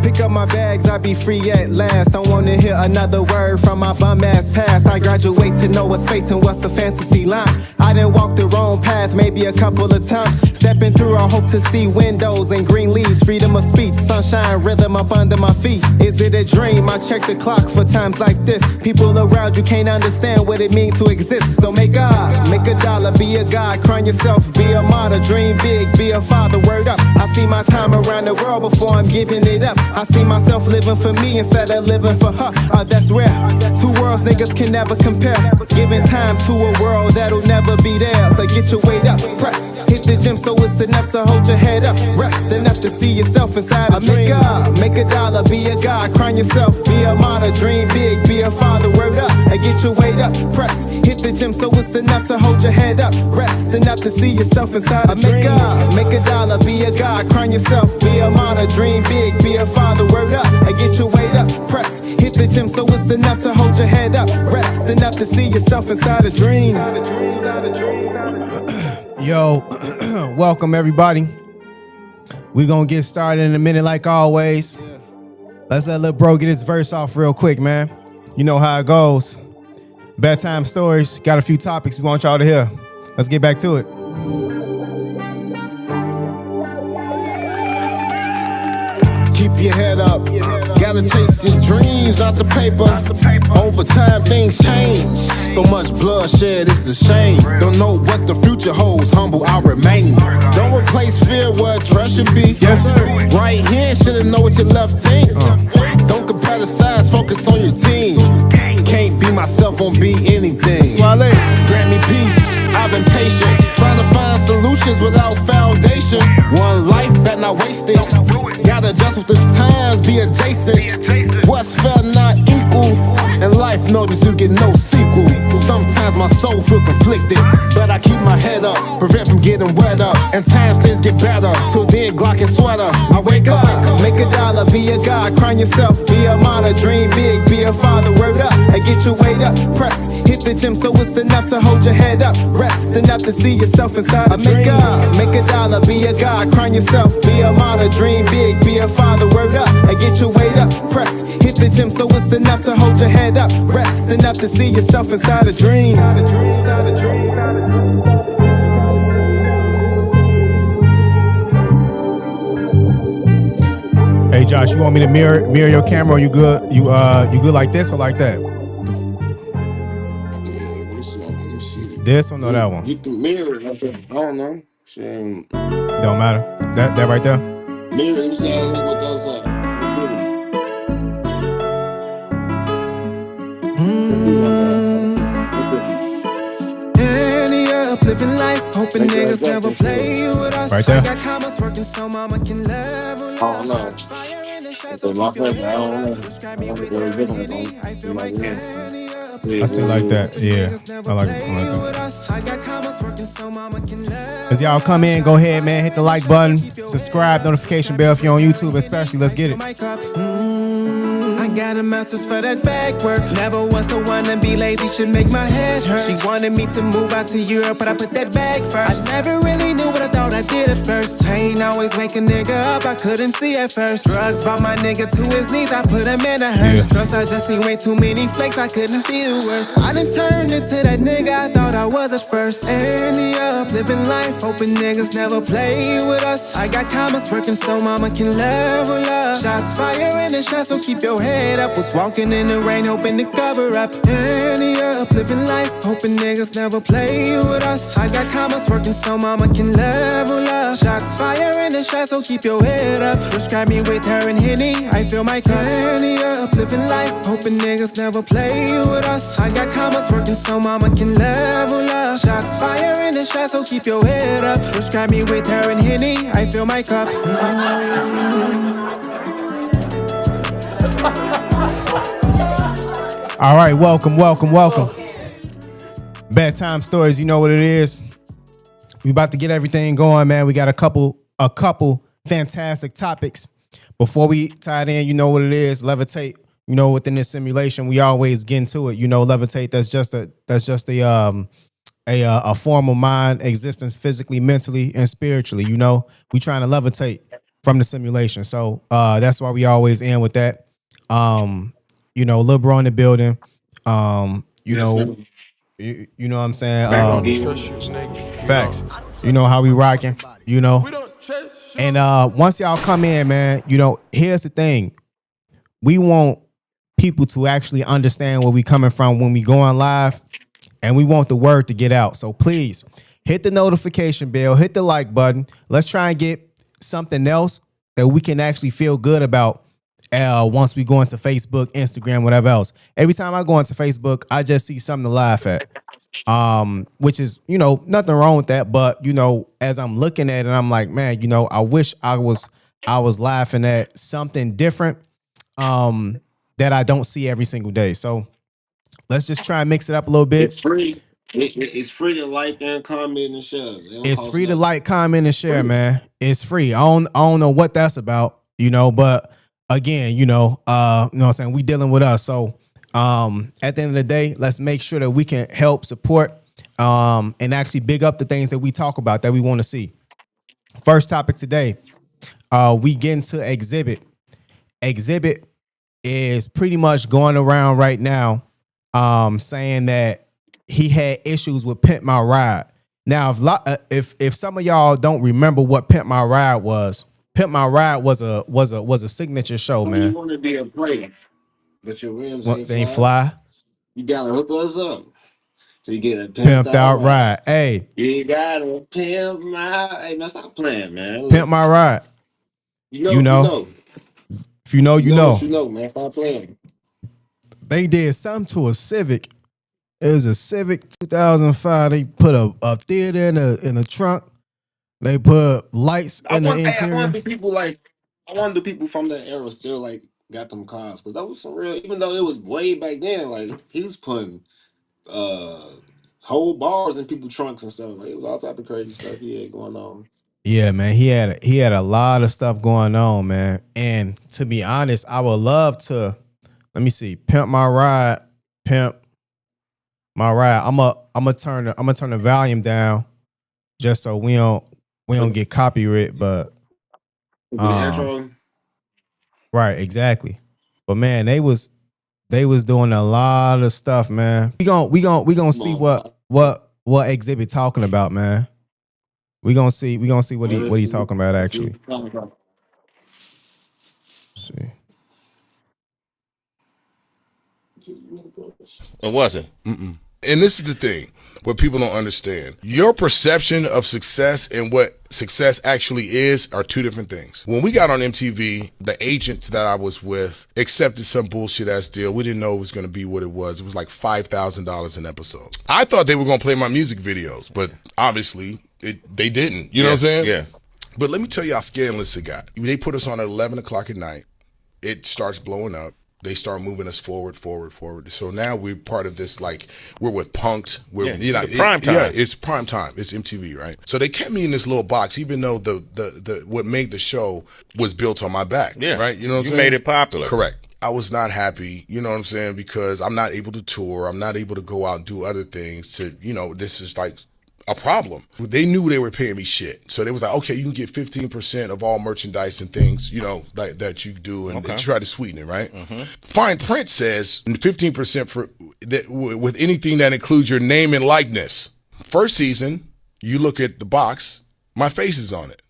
Pick up my bags, I be free at last. Don't wanna hear another word from my bum ass past. I graduate to know what's fate and what's a fantasy line. I done walked the wrong path maybe a couple of times. Stepping through, I hope to see windows and green leaves. Freedom of speech, sunshine, rhythm up under my feet. Is it a dream? I check the clock for times like this. People around you can't understand what it means to exist. So make a dollar, be a god, crown yourself, be a martyr, dream big, be a father, word up. I see my time around the world before I'm giving it up. I see myself living for me instead of living for her. That's rare. Two worlds niggas can never compare. Giving time to a world that'll never be there. So get your weight up, press, hit the gym so it's enough to hold your head up. Rest enough to see yourself inside a dream. Make a dollar, be a god, crown yourself, be a martyr, dream big, be a father, word up. And get your weight up, press, hit the gym so it's enough to hold your head up. Rest enough to see yourself inside a dream. Make a dollar, be a god, crown yourself, be a martyr, dream big, be a father, word up. And get your weight up, press, hit the gym so it's enough to hold your head up. Rest enough to see yourself inside a dream. Yo, welcome everybody. We gonna get started in a minute like always. Let's let Lil Bro get his verse off real quick, man. You know how it goes. Bedtime Stories, got a few topics we want y'all to hear. Let's get back to it. Keep your head up. Gotta chase your dreams out the paper. Over time things change. So much bloodshed, it's a shame. Don't know what the future holds. Humble, I'll remain. Don't replace fear where trust should be. Yes, sir. Right here, shouldn't know what your left think. Don't compare the size, focus on your team. Can't be myself, won't be anything. Grant me peace, I've been patient. Trying to find solutions without foundation. One life, bet not waste it. Gotta adjust with the times, be adjacent. What's fair, not equal. In life, notice you get no sequel. Sometimes my soul feel conflicted, but I keep my head up, prevent from getting wet up. And times things get better, till then Glock and sweater. I wake up. Make a dollar, be a god, crown yourself, be a martyr, dream big, be a father, word up. And get your weight up, press, hit the gym so it's enough to hold your head up. Rest enough to see yourself inside a dream. Make a dollar, be a god, crown yourself, be a martyr, dream big, be a father, word up. And get your weight up, press, hit the gym so it's enough to hold your head up. Rest enough to see yourself inside a dream. Hey Josh, you want me to mirror your camera, or you good? You good like this or like that? This or no, that one? You can mirror it. I don't know. Don't matter. That right there? Mirror it, what those are. Living life, hoping niggas never play with us. Right there. I got commas working so mama can level up. Oh no. I see like that. Yeah. I like that. As y'all come in, go ahead, man. Hit the like button. Subscribe, notification bell if you're on YouTube, especially. Let's get it. I got a master's for that back work. Never was the one to be lazy, should make my head hurt. She wanted me to move out to Europe, but I put that back first. I never really knew what I thought I did at first. Pain always wake a nigga up, I couldn't see at first. Drugs brought my nigga to his knees, I put him in a hearse. Plus I just seen way too many flakes, I couldn't feel worse. I done turned into that nigga I thought I was at first. Andy up, living life, hoping niggas never play with us. I got commas working so mama can level up. Shots fire in the shot, so keep your head up. Was walking in the rain, hoping to cover up. Andy up, living life, hoping niggas never play with us. I got commas working so mama can level up. Shots fire in the shot, so keep your head up. Prescribe me with her and Henny, I feel my cup. Andy up, living life, hoping niggas never play with us. I got commas working so mama can level up. Shots fire in the shot, so keep your head up. Prescribe me with her and Henny, I fill my cup. All right, welcome. Bedtime Stories, you know what it is. We about to get everything going, man. We got a couple fantastic topics. Before we tie it in, you know what it is. Levitate. You know, within this simulation, we always get into it. You know, levitate. That's just a form of mind existence, physically, mentally, and spiritually. You know, we trying to levitate from the simulation. So that's why we always end with that. Lil Bro in the building. You know what I'm saying? Facts. You know how we rocking, And once y'all come in, man, here's the thing. We want people to actually understand where we coming from when we go on live, and we want the word to get out. So please hit the notification bell, hit the like button. Let's try and get something else that we can actually feel good about once we go into Facebook, Instagram, whatever else. Every time I go into Facebook, I just see something to laugh at. Which is, nothing wrong with that. But, as I'm looking at it, I'm like, man, I wish I was laughing at something different that I don't see every single day. So let's just try and mix it up a little bit. It's free. It's free to like and comment and share. It's free to like, comment, and share, man. It's free. I don't know what that's about, but again, you know what I'm saying? We dealing with us. So at the end of the day, let's make sure that we can help support and actually big up the things that we talk about that we want to see. First topic today, we get into Exhibit. Exhibit is pretty much going around right now saying that he had issues with Pimp My Ride. Now, if some of y'all don't remember what Pimp My Ride was a signature show, man. You want to be a player, but your rims ain't fly. You gotta hook us up so you get a pimped out ride. Hey, you gotta pimp my. Hey, man, stop playing, man. Pimp My Ride. You know. If you know, you know. You know, man. Stop playing. They did something to a Civic. It was a Civic 2005. They put a theater in the trunk. They put lights in the interior. I wonder people from that era still like got them cars, because that was some real. Even though it was way back then, like he was putting whole bars in people's trunks and stuff. Like it was all type of crazy stuff he had going on. Yeah, man, he had a lot of stuff going on, man. And to be honest, I would love to. Let me see, Pimp My Ride. I'm gonna turn the volume down just so we don't get copyright. But right, exactly. But man, they was doing a lot of stuff, man. We gonna see what Exhibit talking about, man. We gonna see what he's talking about actually. Let's see. It wasn't. Mm-mm. And this is the thing, what people don't understand. Your perception of success and what success actually is are two different things. When we got on MTV, the agent that I was with accepted some bullshit ass deal. We didn't know it was going to be what it was. It was like $5,000 an episode. I thought they were going to play my music videos, but obviously they didn't. You know what I'm saying? Yeah. But let me tell you how scandalous it got. They put us on at 11 o'clock at night. It starts blowing up. They start moving us forward. So now we're part of this, like, we're with Punk'd. Prime time. Yeah, it's prime time. It's MTV, right? So they kept me in this little box, even though the what made the show was built on my back. Yeah. Right? You know what I'm saying? You made it popular. Correct. I was not happy, you know what I'm saying? Because I'm not able to tour. I'm not able to go out and do other things this is like a problem. They knew they were paying me shit. So they was like, okay, you can get 15% of all merchandise and things, like that you do, and they try to sweeten it, right? Mm-hmm. Fine print says 15% for with anything that includes your name and likeness. First season, you look at the box, my face is on it.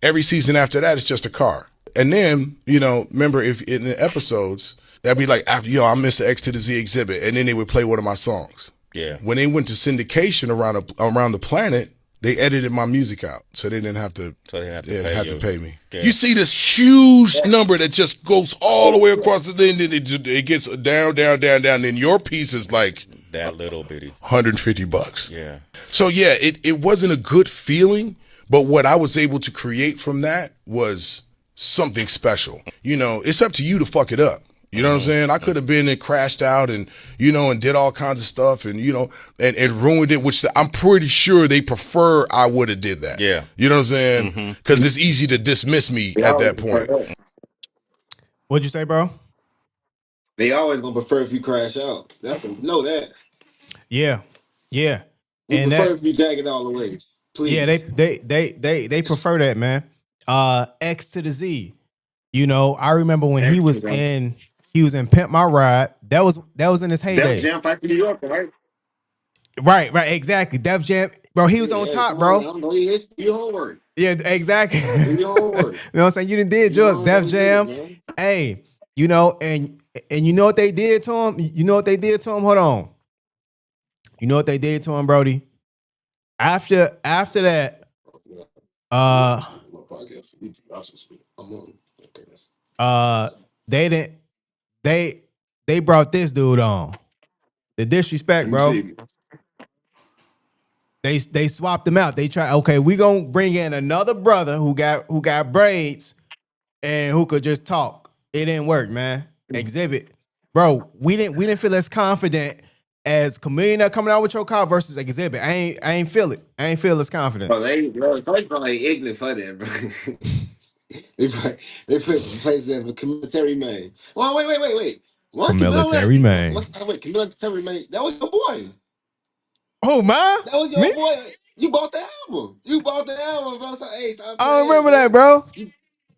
Every season after that, it's just a car. And then, remember, if in the episodes, that'd be like, after, I'm Mr. X to the Z Exhibit, and then they would play one of my songs. Yeah. When they went to syndication around the planet, they edited my music out, so they didn't have to. So they have to pay me. Yeah. You see this huge number that just goes all the way across the thing, then it gets down. Then your piece is like that little bitty $150. Yeah. So yeah, it wasn't a good feeling, but what I was able to create from that was something special. It's up to you to fuck it up. You know what I'm saying? I could have been and crashed out and, and did all kinds of stuff and, and ruined it, which I'm pretty sure they prefer I would have did that. Yeah. You know what I'm saying? Because it's easy to dismiss me at that point. What'd you say, bro? They always gonna prefer if you crash out. Know that. Yeah. Yeah. We prefer if you jag it all the way. Please. Yeah, they prefer that, man. X to the Z. You know, I remember when he was in Pimp My Ride. That was in his heyday. Def Jam fight for New York, right? Right, exactly. Def Jam, bro. He was on top, bro. I don't know. Do your homework. Yeah, exactly. Do your homework. You know what I'm saying? You done did yours, Def Jam. Hey, you know, and you know what they did to him? You know what they did to him? Hold on. You know what they did to him, Brody? After that, they didn't they brought this dude on. The disrespect, bro. They swapped him out. They tried, okay, we gonna bring in another brother who got braids and who could just talk. It didn't work, man. Exhibit. Bro, we didn't feel as confident as Chameleon that coming out with your car versus Exhibit. I ain't feel it. I ain't feel as confident. Bro, it's probably ignorant for that, bro. they put places as a military man. Well, wait. What military man? Wait, military man. That was your boy. Oh, man? That was your boy. You bought the album. Bro. So, hey, stop I don't playing, remember that, bro.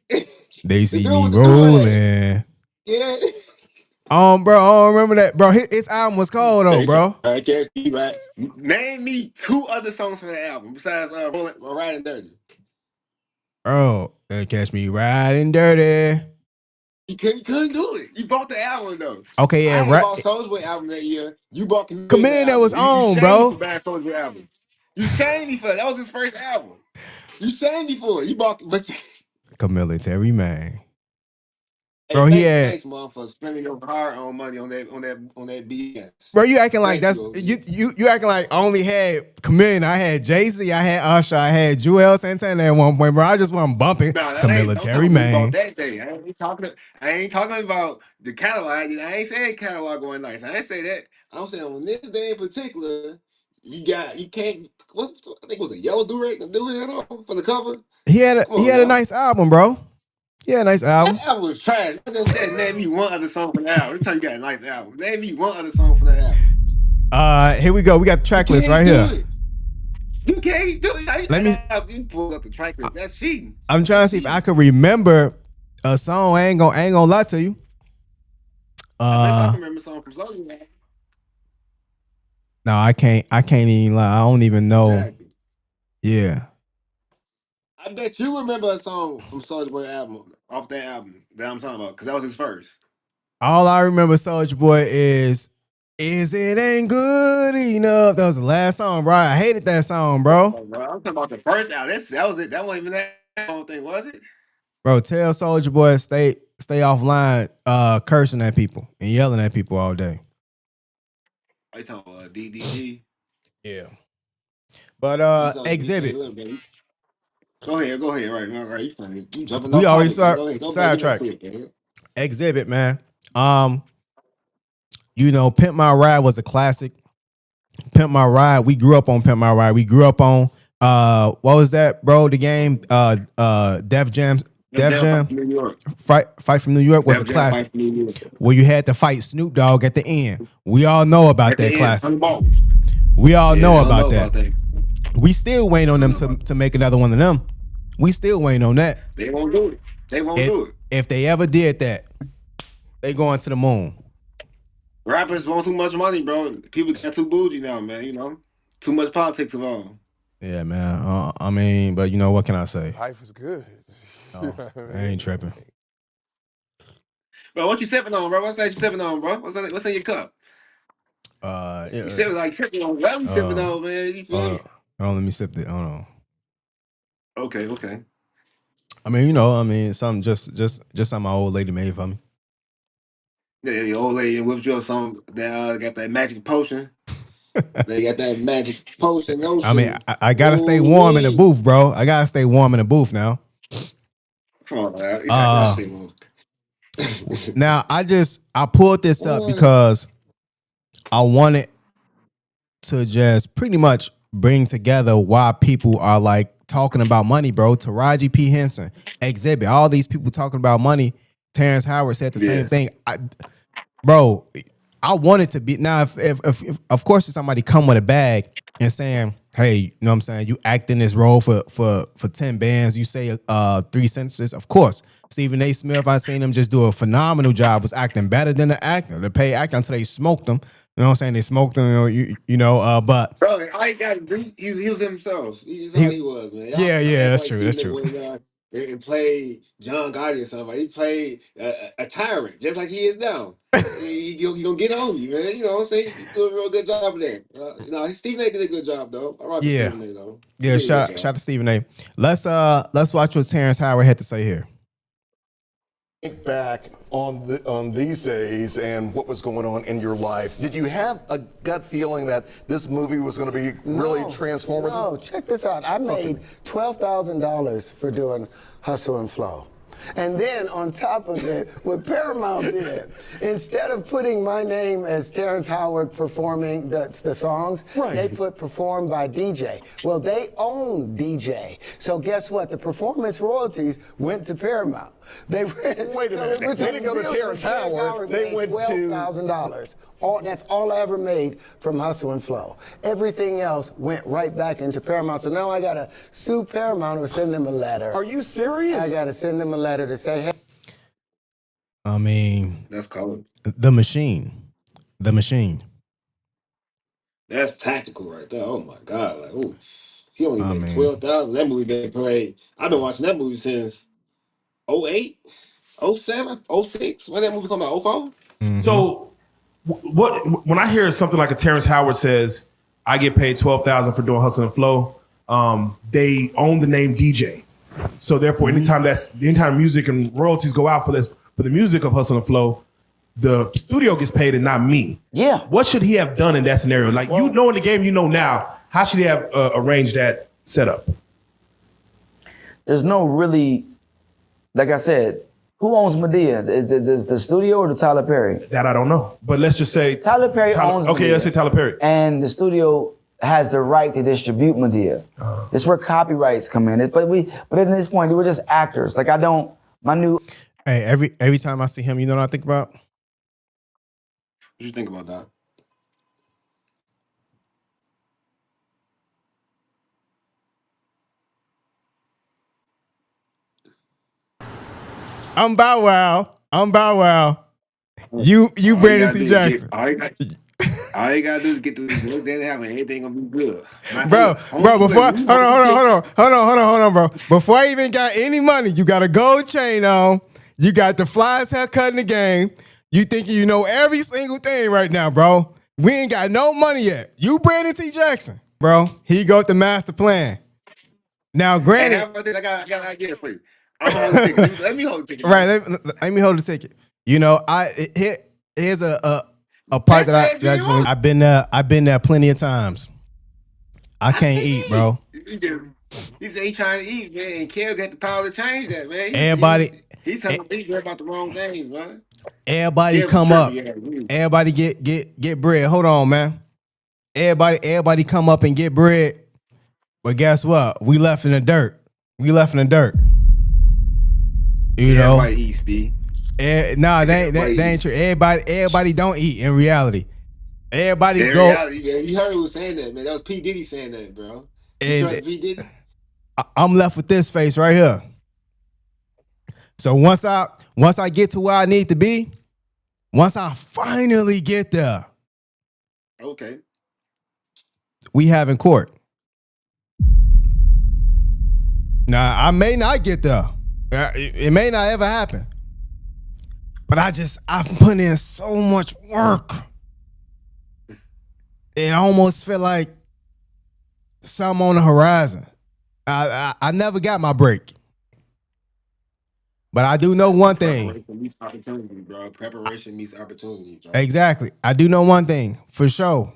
They the see dude me with the rolling. Yeah. Bro, I don't remember that, bro. His album was cold though, bro. I can't be right. Name me 2 other songs from that album besides Riding Dirty. Bro, catch me riding dirty. You couldn't do it. You bought the album though. Okay, yeah, I right. bought Soulja Boy album that year. You bought Chameleon that was on, you bro. for buying Soulja Boy album. You shamed me for it. That was his first album. You shamed me for it. You bought, but military man. Hey, bro, thanks, Mom, for spending your hard-earned money on that BS. Bro, you acting like that's you acting like I only had Chameleon. I had Jay-Z, I had Usher, I had Joel Santana at one point, bro. I just wasn't bumping military man. That day. I ain't talking about the catalog. I ain't saying catalog going nice. I ain't say that. I'm saying on this day in particular, you can't. I think it was a yellow do-rag for the cover. He had a nice album, bro. Yeah, nice album. That album was trash. I just said, name me one other song from the album. Every time you got a nice album, name me one other song from the album. Here we go. We got the track list right here. You can't do it. Let me. You pull up the track list. That's cheating. I'm trying to see if I could remember a song. I ain't gonna lie to you. I can remember a song from Soulja. No, I can't even lie. I don't even know. Exactly. Yeah. I bet you remember a song from Soulja Boy album, off that album that I'm talking about, because that was his first. All I remember Soulja Boy is It Ain't Good Enough. That was the last song, bro. I hated that song, bro. Oh, bro, I'm talking about the first album. That was it. That wasn't even that whole thing, was it? Bro, tell Soulja Boy stay offline cursing at people and yelling at people all day. Are you talking about DDG? Yeah. But Exhibit. Go ahead. Right. You funny. You jumping We already sidetracked. Exhibit, man. You know, Pimp My Ride was a classic. Pimp My Ride. We grew up on Pimp My Ride. We grew up on what was that, bro? The game Def Jam. Fight from New York was a classic. Where you had to fight Snoop Dogg at the end. We all know about that classic. We all know about that. We still waiting on them to make another one of them. We still waiting on that. They won't do it. If they ever did that, they going to the moon. Rappers want too much money, bro. People got too bougie now, man. You know, too much politics involved. Yeah, man. I mean, but you know what can I say? Life is good. No, I ain't tripping. Bro, what you sipping on, bro? What's that you sipping on, bro? What's in your cup? You sipping like sipping on what you sipping on, man? You feel me? Hold on, let me sip it. Hold on. Okay. I mean, something just something my old lady made for me. Yeah, your old lady whipped you up some that got that magic potion. They got that magic potion. I mean, I gotta stay warm in the booth, bro. I gotta stay warm in the booth now. Come on, man. Now I pulled this up because I wanted to just pretty much bring together why people are like talking about money, bro. Taraji P. Henson, Exhibit, all these people talking about money. Terrence Howard said the same thing. Bro, I want it to be now. If of course, if somebody come with a bag and saying, hey, you know what I'm saying? You act in this role for 10 bands. You say 3 sentences. Of course, Stephen A. Smith, I seen him just do a phenomenal job. Was acting better than the actor. The paid actor until they smoked him. You know what I'm saying? They smoked him. But Bro, all he got to do, he was himself. He's all he, he was, man. Y'all yeah, act that's like true. That's Stephen A. true. went and played John Gotti or something. He played a tyrant, just like he is now. He gonna get on you, man. You know what I'm saying? He do a real good job of that. Stephen A. did a good job, though. I rock with Yeah, Stephen A. though. He yeah. did a good Shout job. to Stephen A. Let's watch what Terrence Howard had to say here. Think back on these days and what was going on in your life. Did you have a gut feeling that this movie was going to be really transformative? No, check this out. I made $12,000 for doing Hustle and Flow. And then on top of it, what Paramount did, instead of putting my name as Terrence Howard performing the songs, they put performed by DJ. Well, they own DJ. So guess what? The performance royalties went to Paramount. Wait a minute. They didn't go to Terrence Howard. They went to $12,000. That's all I ever made from Hustle and Flow. Everything else went right back into Paramount. So now I got to sue Paramount or send them a letter. Are you serious? I got to send them a letter to say, hey. I mean, That's cold. the machine. That's tactical right there. Oh my God! Like, ooh, he only made 12,000. That movie been played. I've been watching that movie since 08, 07, 06. When that movie come out? 04? So, when I hear something like a Terrence Howard says, "I get paid $12,000 for doing Hustle and Flow," they own the name DJ. So therefore, anytime music and royalties go out for the music of Hustle and Flow, the studio gets paid and not me. Yeah. What should he have done in that scenario? Like, you know, in the game, you know now, how should he have arranged that setup? There's no really, like I said, who owns Medea? The studio or the Tyler Perry? That I don't know. But let's just say Tyler Perry owns Okay, Medea. let's say Tyler Perry. And the studio has the right to distribute Medea. This is where copyrights come in. But at this point, they were just actors. Like Hey, every time I see him, you know what I think about? What you think about that? I'm Bow Wow. You Brandon T. Jackson. All you gotta do is get through these notes and have anything gonna be good. Bro, before hold on, bro. Before I even got any money, you got a gold chain on. You got the flyest haircut in the game. You think you know every single thing right now, bro. We ain't got no money yet. You Brandon T. Jackson, bro. He got the master plan. Now, granted, I got an idea for you. I'm gonna hold the ticket. Let me hold the ticket. Right, let me hold the ticket. You know, here's a part that I've been there plenty of times. I can't eat, bro. He said he trying to eat, man, and Kev got the power to change that, man. He's telling me about the wrong things, man. Everybody come up. Everybody get bread. Hold on, man. Everybody come up and get bread. But guess what? We left in the dirt. You know. Everybody eats, B. Nah, that ain't true. Everybody don't eat in reality. Everybody go. Reality, yeah, you heard who was saying that, man. That was P. Diddy saying that, bro. P. Diddy? I'm left with this face right here. So once I get to where I need to be, once I finally get there, okay, we having court. Now I may not get there. It may not ever happen. But I've put in so much work. It almost feel like something on the horizon. I never got my break. But I do know one thing. Preparation meets opportunity, bro. Preparation meets opportunity, bro. Exactly. I do know one thing for sure.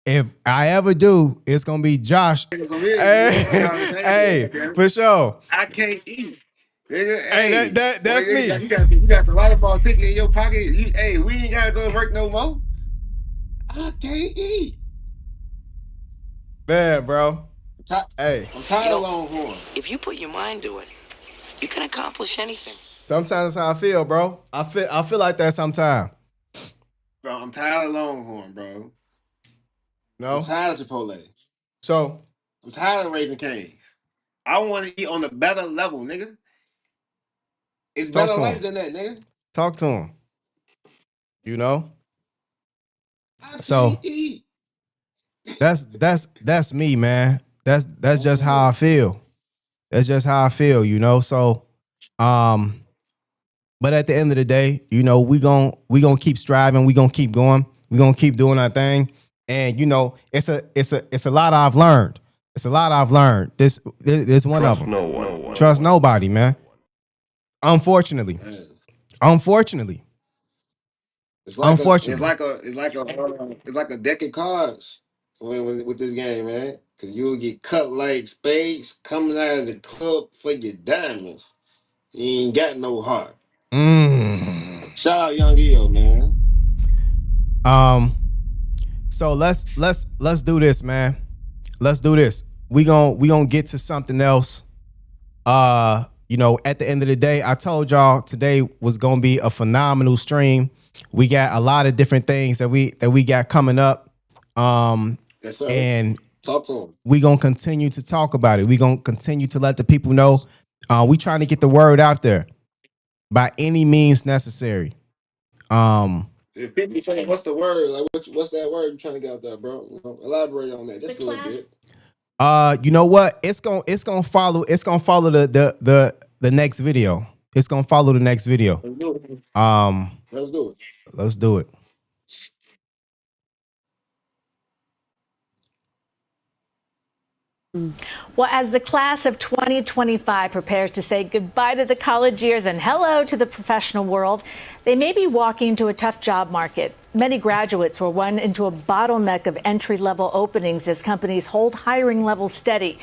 If I ever do, it's gonna be Josh. Hey, for sure. I can't eat. Hey, that's me. You got the volleyball ticket in your pocket. We ain't gotta go to work no more. I can't eat. Man, bro. I'm tired of Longhorn. If you put your mind to it, you can accomplish anything. Sometimes that's how I feel, bro. I feel like that sometimes. Bro, I'm tired of Longhorn, bro. No? I'm tired of Chipotle. So I'm tired of raising canes. I want to eat on a better level, nigga. It's talk better to life him. than that, nigga. Talk to him. You know. I So can't eat. that's me, man. That's just how I feel. That's just how I feel. You know. So, but at the end of the day, you know, we gon' keep striving. We gonna keep going. We gonna keep doing our thing. And you know, it's a lot I've learned. It's a lot I've learned. This one of them. Trust nobody, man. Unfortunately. Man, Unfortunately. it's like a, it's Unfortunately. like a, it's like a deck of cards with this game, man. Cause you'll get cut like spades coming out of the club for your diamonds. You ain't got no heart. Shout out Young Eo, man. So let's do this, man. Let's do this. We gonna get to something else. You know, at the end of the day, I told y'all today was gonna be a phenomenal stream. We got a lot of different things that we got coming up. Yes, sir. And Talk to him. we gonna continue to talk about it. We gonna continue to let the people know. We trying to get the word out there by any means necessary. If people say, what's the word? Like, what's that word you trying to get out there, bro? You know, elaborate on that just a little bit. You know what? It's gonna follow the next video. It's gonna follow the next video. Let's do it. Let's do it. Let's do it. Well, as the class of 2025 prepares to say goodbye to the college years and hello to the professional world, they may be walking into a tough job market. Many graduates will run into a bottleneck of entry-level openings as companies hold hiring levels steady.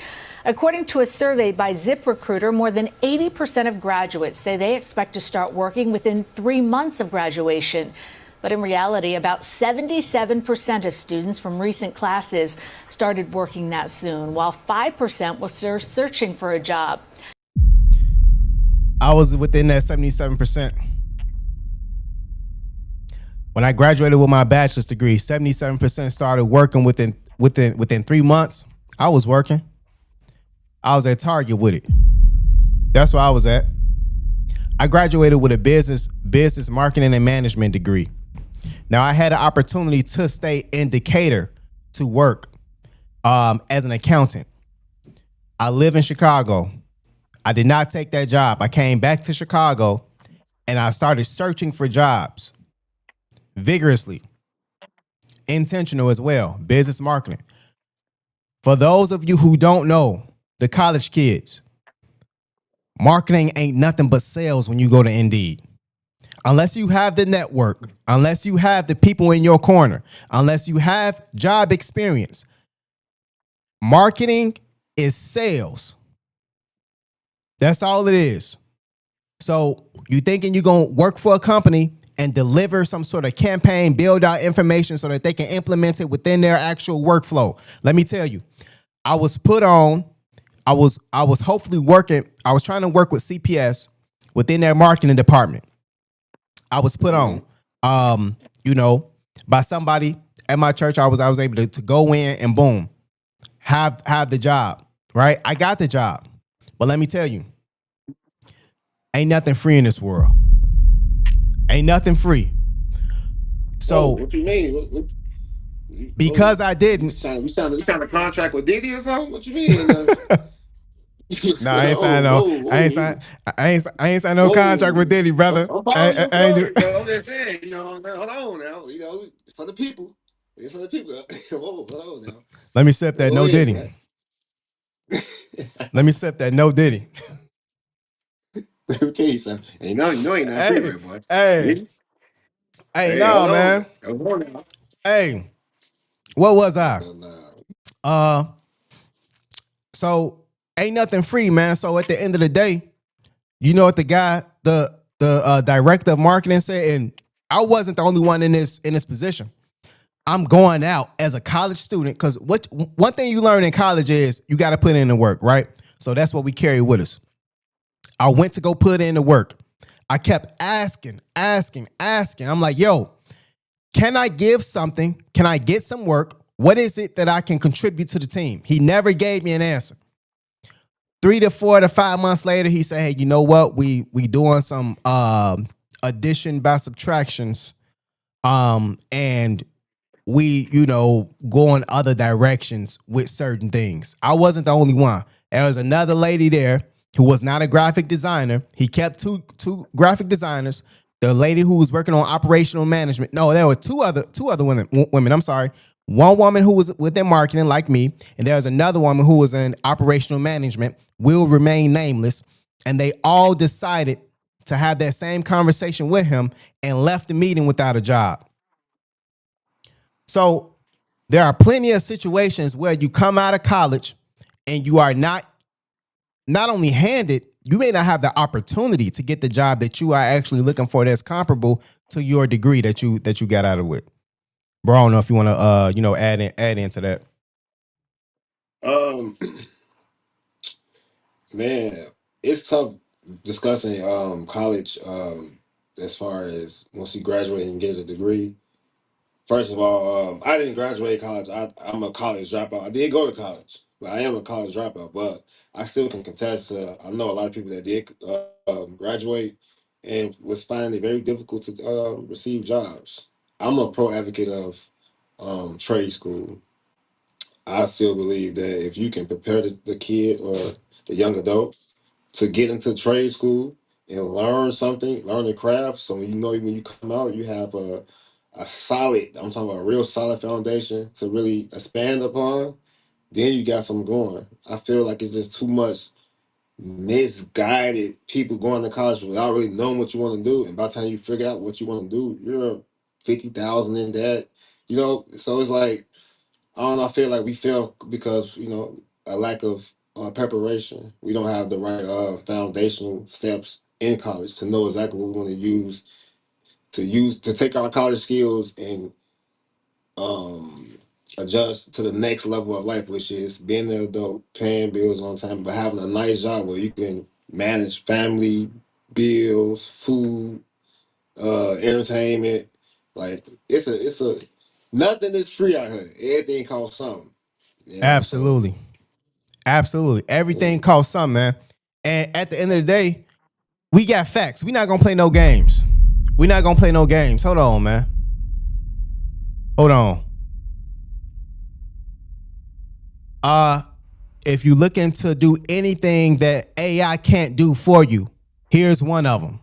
According to a survey by ZipRecruiter, more than 80% of graduates say they expect to start working within 3 months of graduation. But in reality, about 77% of students from recent classes started working that soon, while 5% was searching for a job. I was within that 77%. When I graduated with my bachelor's degree, 77% started working within 3 months. I was working. I was at Target with it. That's where I was at. I graduated with a business marketing and management degree. Now, I had an opportunity to stay in Decatur to work as an accountant. I live in Chicago. I did not take that job. I came back to Chicago and I started searching for jobs vigorously, intentional as well, business marketing. For those of you who don't know, the college kids, marketing ain't nothing but sales when you go to Indeed. Unless you have the network, unless you have the people in your corner, unless you have job experience, marketing is sales. That's all it is. So you thinking you're going to work for a company and deliver some sort of campaign, build out information so that they can implement it within their actual workflow. Let me tell you, I was put on, I was hopefully working, I was trying to work with CPS within their marketing department. I was put on, you know, by somebody at my church. I was able to go in and boom, have the job, right? I got the job. But let me tell you, ain't nothing free in this world. Ain't nothing free. So what you mean? Because I didn't. You signed a contract with Diddy or something? What you mean? No, I ain't signed no. I ain't signed no contract with Diddy, brother. I'm following your story, bro. I'm just saying, you know, hold on now. You know, it's for the people. It's for the people. Hold on now. Let me sip that no Diddy. Let me sip that no Diddy. Okay, son. Ain't nothing free, right, boy. Hey, no, man. Hey, what was I? So ain't nothing free, man. So at the end of the day, you know what the guy, the director of marketing said, and I wasn't the only one in this position. I'm going out as a college student because one thing you learn in college is you got to put in the work, right? So that's what we carry with us. I went to go put in the work. I kept asking. I'm like, yo, can I give something? Can I get some work What is it that I can contribute to the team? He never gave me an answer. 3 to 4 to 5 months later, he said, hey, you know what? We doing some addition by subtractions. And we, go in other directions with certain things. I wasn't the only one. There was another lady there who was not a graphic designer. He kept two graphic designers. The lady who was working on operational management. No, there were two other women. I'm sorry. One woman who was within marketing like me, and there was another woman who was in operational management, will remain nameless. And they all decided to have that same conversation with him and left the meeting without a job. So there are plenty of situations where you come out of college and you are not only handed, you may not have the opportunity to get the job that you are actually looking for that's comparable to your degree that you got out of it. Bro, I don't know if you want to add into that. Man, it's tough discussing college as far as once you graduate and get a degree. First of all, I didn't graduate college. I'm a college dropout. I did go to college, but I am a college dropout. But I still can contest to, I know a lot of people that did graduate and was finding it very difficult to receive jobs. I'm a pro advocate of trade school. I still believe that if you can prepare the kid or the young adult to get into trade school and learn something, learn the craft, so when you come out, you have a solid, I'm talking about a real solid foundation to really expand upon, then you got something going. I feel like it's just too much misguided people going to college without really knowing what you want to do. And by the time you figure out what you want to do, you're 50,000 in debt. So it's like, I don't know, I feel like we fail because, a lack of preparation. We don't have the right foundational steps in college to know exactly what we want to take our college skills and adjust to the next level of life, which is being an adult, paying bills on time, but having a nice job where you can manage family, bills, food, entertainment. Like it's a nothing is free out here. Everything costs something. Absolutely. Absolutely. Everything costs something, man. And at the end of the day, we got facts. We're not going to play no games. We're not going to play no games. Hold on, man. Hold on. If you're looking to do anything that AI can't do for you, here's one of them.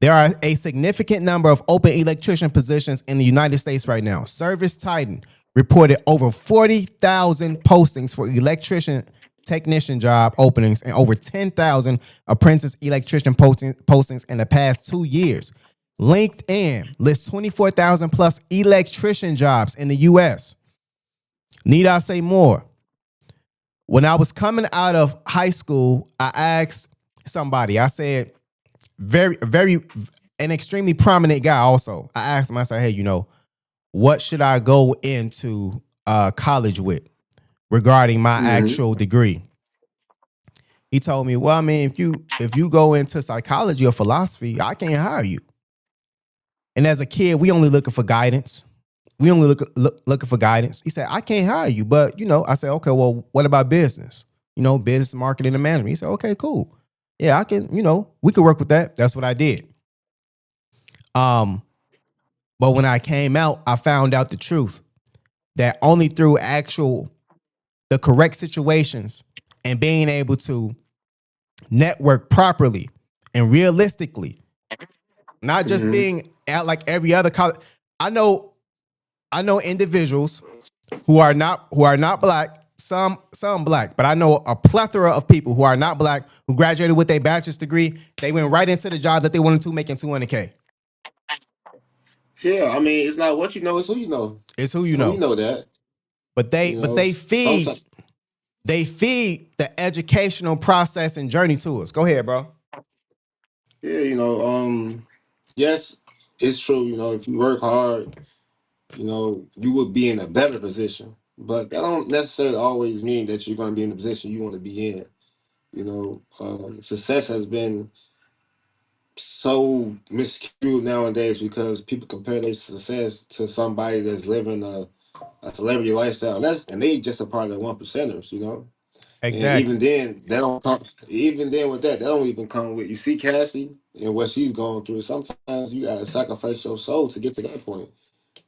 There are a significant number of open electrician positions in the United States right now. Service Titan reported over 40,000 postings for electrician technician job openings and over 10,000 apprentice electrician postings in the past 2 years. LinkedIn lists 24,000 plus electrician jobs in the U.S. Need I say more? When I was coming out of high school, I asked somebody, I said, an extremely prominent guy also. I asked him, I said, hey, what should I go into college with regarding my actual degree? He told me, well, I mean, if you go into psychology or philosophy, I can't hire you. And as a kid, we only looking for guidance. We only looking for guidance. He said, I can't hire you. But, I said, okay, well, what about business? Business, marketing, and management. He said, okay, cool. Yeah, I can, we could work with that. That's what I did. But when I came out, I found out the truth that only through the correct situations and being able to network properly and realistically, not just being out like every other college. I know individuals who are not black, some black, but I know a plethora of people who are not black who graduated with a bachelor's degree. They went right into the job that they wanted to, making $200K. Yeah, I mean, it's not what you know, it's who you know. It's who you So know. we know that. But they feed the educational process and journey to us. Go ahead, bro. Yeah, yes, it's true. If you work hard, you would be in a better position. But that don't necessarily always mean that you're going to be in the position you want to be in. Success has been so miscued nowadays because people compare their success to somebody that's living a celebrity lifestyle. And they just a part of the 1%ers, you know. And Exactly. even then, that don't come. Even then, with that don't even come with. You see Cassie and what she's going through. Sometimes you gotta sacrifice your soul to get to that point.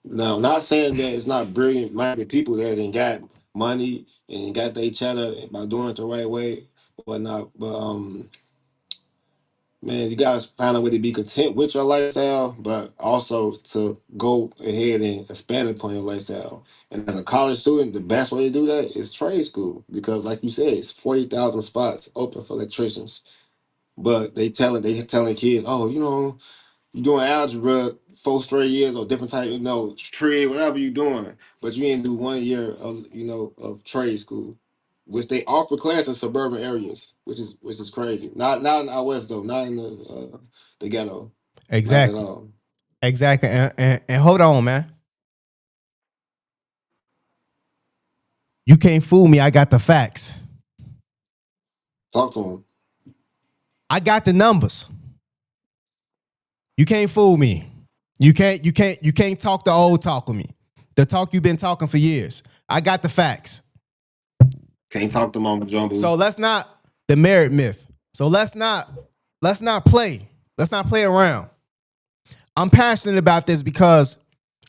Now, not saying that it's not brilliant minded people that ain't got money and got their cheddar by doing it the right way, whatnot. But man, you guys find a way to be content with your lifestyle, but also to go ahead and expand upon your lifestyle. And as a college student, the best way to do that is trade school because, like you said, it's 40,000 spots open for electricians. But they telling kids, oh, you know, you're doing algebra 4 straight years or different type, you know, trade, whatever you're doing, but you didn't do 1 year of, you know, of trade school, which they offer class in suburban areas, which is crazy. Not in out west though, not in the ghetto, not at Exactly. all. Exactly. And hold on, man. You can't fool me. I got the facts. Talk to them. I got the numbers. You can't fool me. You can't talk the old talk with me. The talk you've been talking for years. I got the facts. Can't talk to Mama Jumbo. So let's not the merit myth. So let's not play. Let's not play around. I'm passionate about this because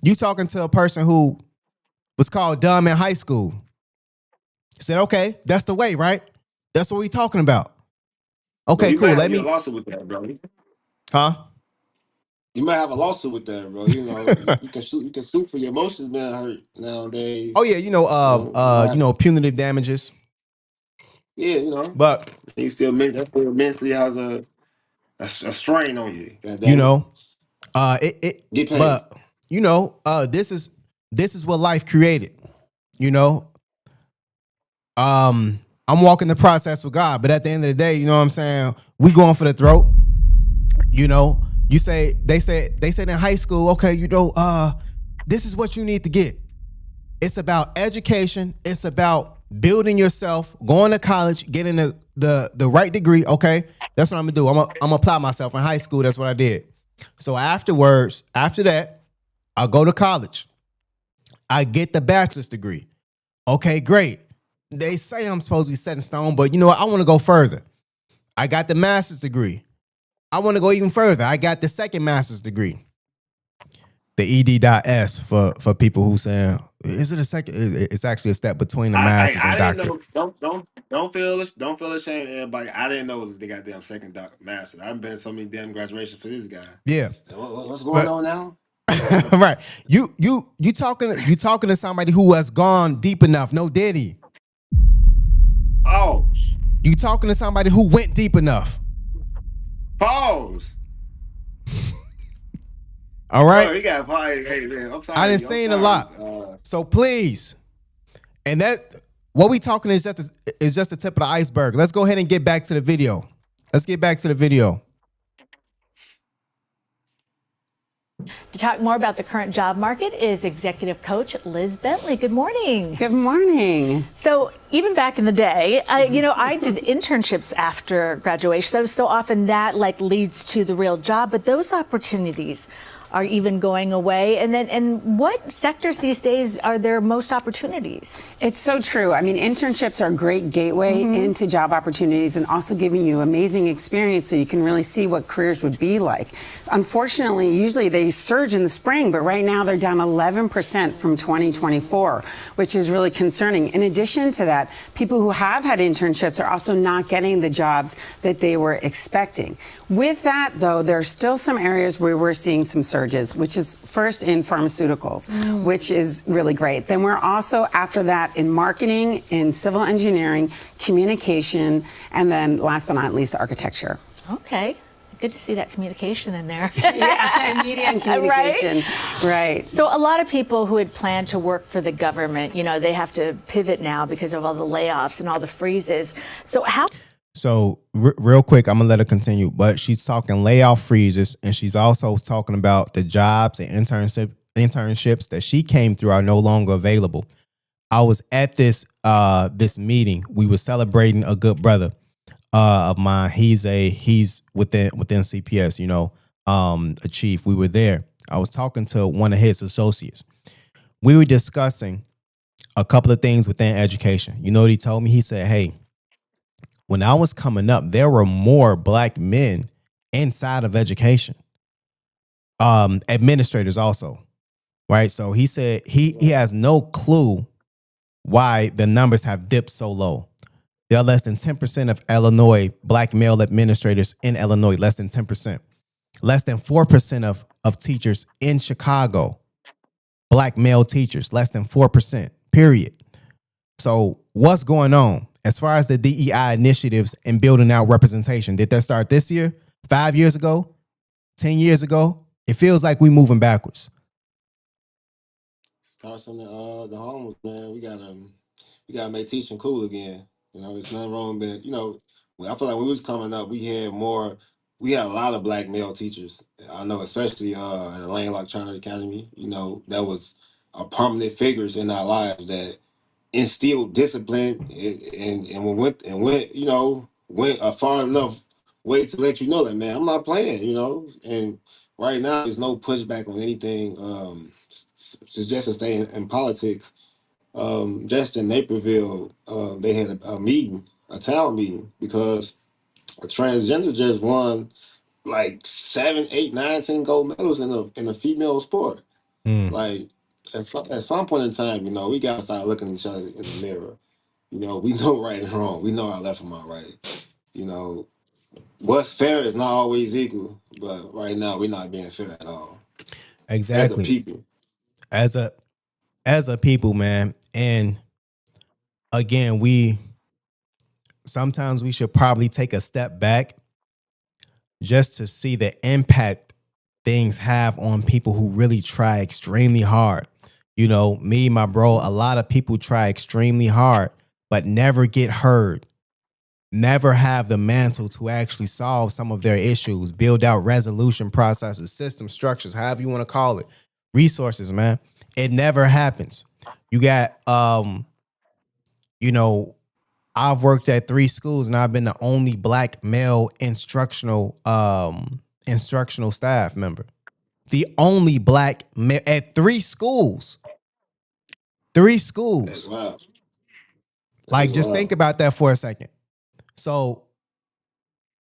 you talking to a person who was called dumb in high school. Said, okay, that's the way, right? That's what we talking about. Okay, you cool. might Let have a me. lawsuit with that, bro. Huh? You might have a lawsuit with that, bro. You know, you can sue for your emotions being hurt nowadays. Oh yeah, punitive damages. Yeah, you know, But you still that still mentally has a strain on you. God you damn it. know, Get paid. but this is what life created. You know, I'm walking the process with God, but at the end of the day, you know what I'm saying? We going for the throat. You know, they said in high school, okay, this is what you need to get. It's about education. It's about building yourself, going to college, getting the right degree. Okay, that's what I'm gonna do. I'm gonna apply myself in high school. That's what I did. So after that, I'll go to college. I get the bachelor's degree. Okay, great. They say I'm supposed to be set in stone, but you know what? I want to go further. I got the master's degree. I want to go even further. I got the second master's degree. The ED.S for people who saying, is it a second? It's actually a step between the master's and I didn't doctorate. know. Don't feel ashamed, everybody. I didn't know it was the goddamn second master. I've been to so many damn graduations for this guy. Yeah. What's going But on now? right. You talking to somebody who has gone deep enough. No Diddy. Pause. You talking to somebody who went deep enough. Pause. All right. Bro, he got fired. Hey, man, I'm sorry. I done seen a lot. So please, and that what we talking is just the tip of the iceberg. Let's go ahead and get back to the video. Let's get back to the video. To talk more about the current job market is executive coach Liz Bentley. Good morning. Good morning. So even back in the day, I did internships after graduation. So often that leads to the real job, but those opportunities are even going away. And what sectors these days are there most opportunities? It's so true. I mean, internships are a great gateway into job opportunities and also giving you amazing experience so you can really see what careers would be like. Unfortunately, usually they surge in the spring, but right now they're down 11% from 2024, which is really concerning. In addition to that, people who have had internships are also not getting the jobs that they were expecting. With that, though, there are still some areas where we're seeing some surges, which is first in pharmaceuticals, which is really great. Then we're also, after that, in marketing, in civil engineering, communication, and then last but not least, architecture. Okay. Good to see that communication in there. Yeah, media and communication. Right. So a lot of people who had planned to work for the government, they have to pivot now because of all the layoffs and all the freezes. So real quick, I'm gonna let her continue, but she's talking layoff freezes, and she's also talking about the jobs and internships that she came through are no longer available. I was at this meeting. We were celebrating a good brother of mine. He's within CPS, a chief. We were there. I was talking to one of his associates. we were discussing a couple of things within education. You know what he told me? He said, hey, when I was coming up, there were more black men inside of education. Administrators also, right? So he said he has no clue why the numbers have dipped so low. There are less than 10% of Illinois black male administrators in Illinois, less than 10%. Less than 4% of teachers in Chicago, black male teachers, less than 4%, period. So what's going on as far as the DEI initiatives and building out representation? Did that start this year, 5 years ago, 10 years ago? It feels like we're moving backwards. Start something. The homeless, man. We gotta make teaching cool again. You know, it's nothing wrong with it. You know, I feel like when we was coming up, we had a lot of black male teachers. I know, especially at Landlocked Charter Academy. You know, that was a prominent figures in our lives that instilled discipline and went a far enough way to let you know that, man, I'm not playing. You know, and right now there's no pushback on anything. Just to stay in politics. Just in Naperville, they had a meeting, a town meeting, because a transgender just won like 7, 8, 9, 10 gold medals in a female sport. Like at some point in time, you know, we gotta start looking at each other in the mirror. You know, we know right and wrong. We know our left from our right. You know, what's fair is not always equal, but right now we're not being fair at all. Exactly. As a people. As a people, man. And again, sometimes we should probably take a step back just to see the impact things have on people who really try extremely hard. You know, me, my bro, a lot of people try extremely hard, but never get heard, never have the mantle to actually solve some of their issues, build out resolution processes, system structures, however you want to call it, resources, man. It never happens. You got, you know, I've worked at 3 schools and I've been the only black male instructional staff member. The only black male at 3 schools. 3 schools. Wow. Like, just think about that for a second. So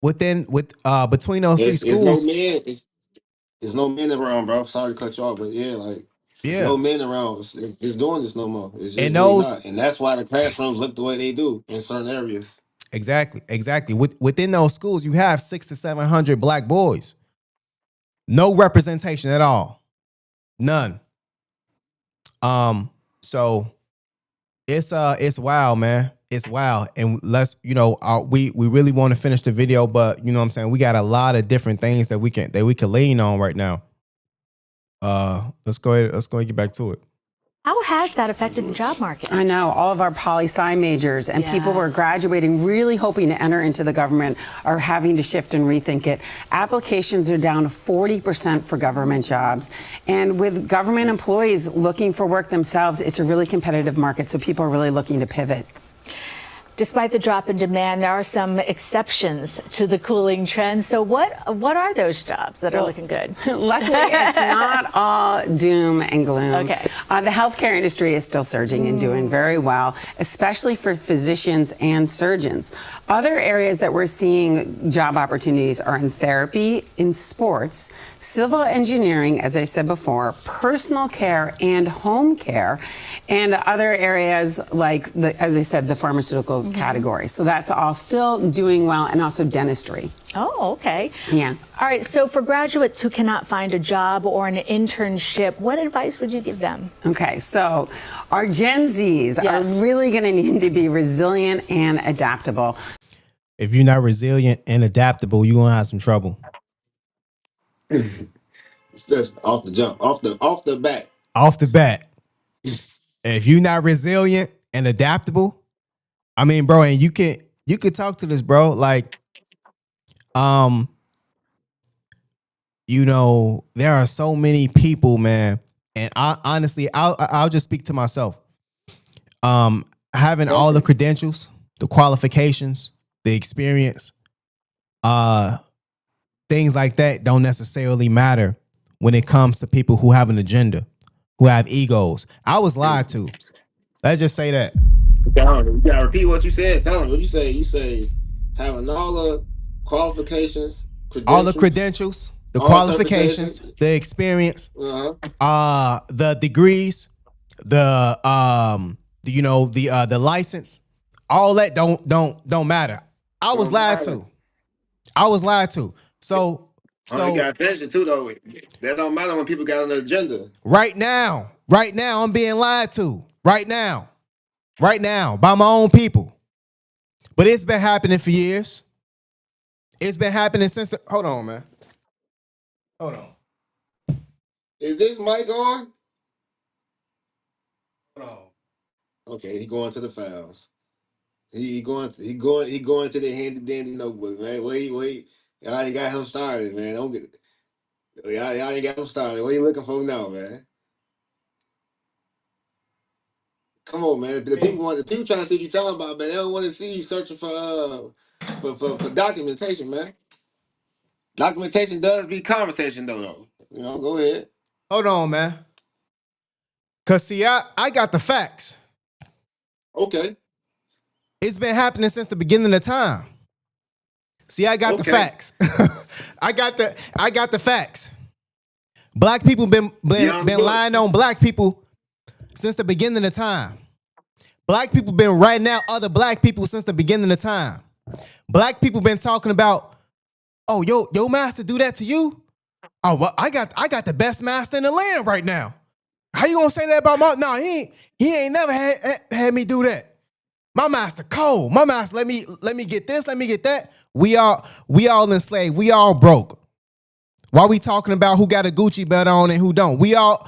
between those 3 schools, there's no men around, bro. Sorry to cut you off, but there's no men around. It's doing this no more. It's just really not, and that's why the classrooms look the way they do in certain areas. Exactly. Within those schools, you have 600 to 700 black boys. No representation at all. None. So it's wild, man. It's wild. And let's, you know, we really want to finish the video, but you know what I'm saying? We got a lot of different things that we can lean on right now. Let's go ahead and get back to it. How has that affected the job market? I know all of our poli-sci majors and people who are graduating really hoping to enter into the government are having to shift and rethink it. Applications are down 40% for government jobs. And with government employees looking for work themselves, it's a really competitive market. So people are really looking to pivot. Despite the drop in demand, there are some exceptions to the cooling trend. So what are those jobs that are looking good? Luckily, it's not all doom and gloom. Okay. The healthcare industry is still surging and doing very well, especially for physicians and surgeons. Other areas that we're seeing job opportunities are in therapy, in sports, civil engineering, as I said before, personal care and home care, and other areas like, as I said, the pharmaceutical category. So that's all still doing well, and also dentistry. Oh, okay. Yeah. All right. So for graduates who cannot find a job or an internship, what advice would you give them? Okay. So our Gen Zs are really going to need to be resilient and adaptable. If you're not resilient and adaptable, you're going to have some trouble. Just off the jump, off the bat. Off the bat. If you're not resilient and adaptable, I mean, bro, and you could talk to this, bro. Like, you know, there are so many people, man. And honestly, I'll just speak to myself. Having all the credentials, the qualifications, the experience, things like that don't necessarily matter when it comes to people who have an agenda. who have egos. I was lied to. Let's just say that. You gotta repeat what you said. Tell them what you say. You say having all the qualifications, All the credentials, the all qualifications, certifications. the experience, Uh-huh. the degrees, the the license, all that don't matter. I was lied to. I was lied to. So you got attention too, though. That don't matter when people got an agenda. right now, I'm being lied to. Right now, by my own people. But it's been happening for years. It's been happening since hold on, man. Hold on. Is this mic on? Hold on. Okay, he going to the files. He going to the handy dandy notebook, man. Wait. Y'all ain't got him started, man. Don't get y'all ain't got him started. What you looking for now, man? Come on, man. The people trying to see what you talking about, man. They don't want to see you searching for documentation, man. Documentation does be conversation though. You know, go ahead. Hold on, man. Cause see, I got the facts. Okay. It's been happening since the beginning of time. See, I got the facts. I got the facts. Black people been lying on black people since the beginning of time. Black people been writing out other black people since the beginning of time. Black people been talking about, oh, your master do that to you? Oh, well, I got the best master in the land right now. How you gonna say that about my? No, he ain't never had me do that. My master cold. My master let me get this, let me get that. We all enslaved. We all broke. Why we talking about who got a Gucci belt on and who don't? We all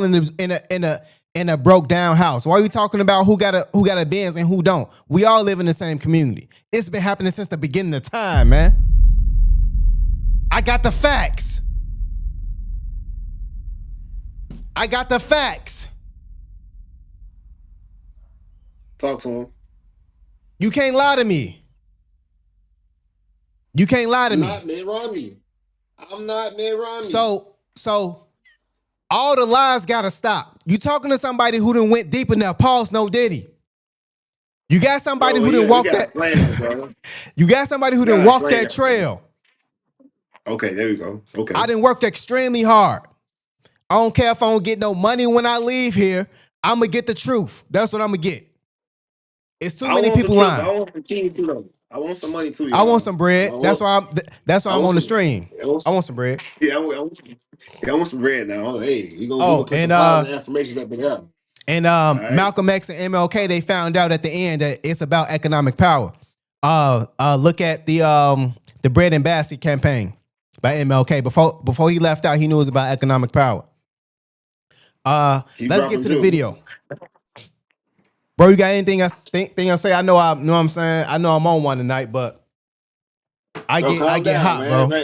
in a broke down house. Why are we talking about who got a Benz and who don't? We all live in the same community. It's been happening since the beginning of time, man. I got the facts. I got the facts. Talk to him. You can't lie to me. You can't lie to me. I'm not Mitt Romney. I'm not Mitt Romney. So all the lies gotta stop. You talking to somebody who done went deep enough. Pause, no Diddy. You got somebody who done walked that. You got somebody who done walked that trail. Okay, there we go. Okay. I done worked extremely hard. I don't care if I don't get no money when I leave here. I'm gonna get the truth. That's what I'm gonna get. It's too many people lying. I want some keys too, though. I want some money too. I want some bread. That's why I'm on the stream. I want some bread. Yeah, I want some bread now. Hey, you gonna put some positive affirmations up in there. And Malcolm X and MLK, they found out at the end that it's about economic power. Look at the bread and basket campaign by MLK. Before he left out, he knew it was about economic power. Let's get to the video. Bro, you got anything else say? I know I'm saying. I know I'm on one tonight, but I get hot, man, bro.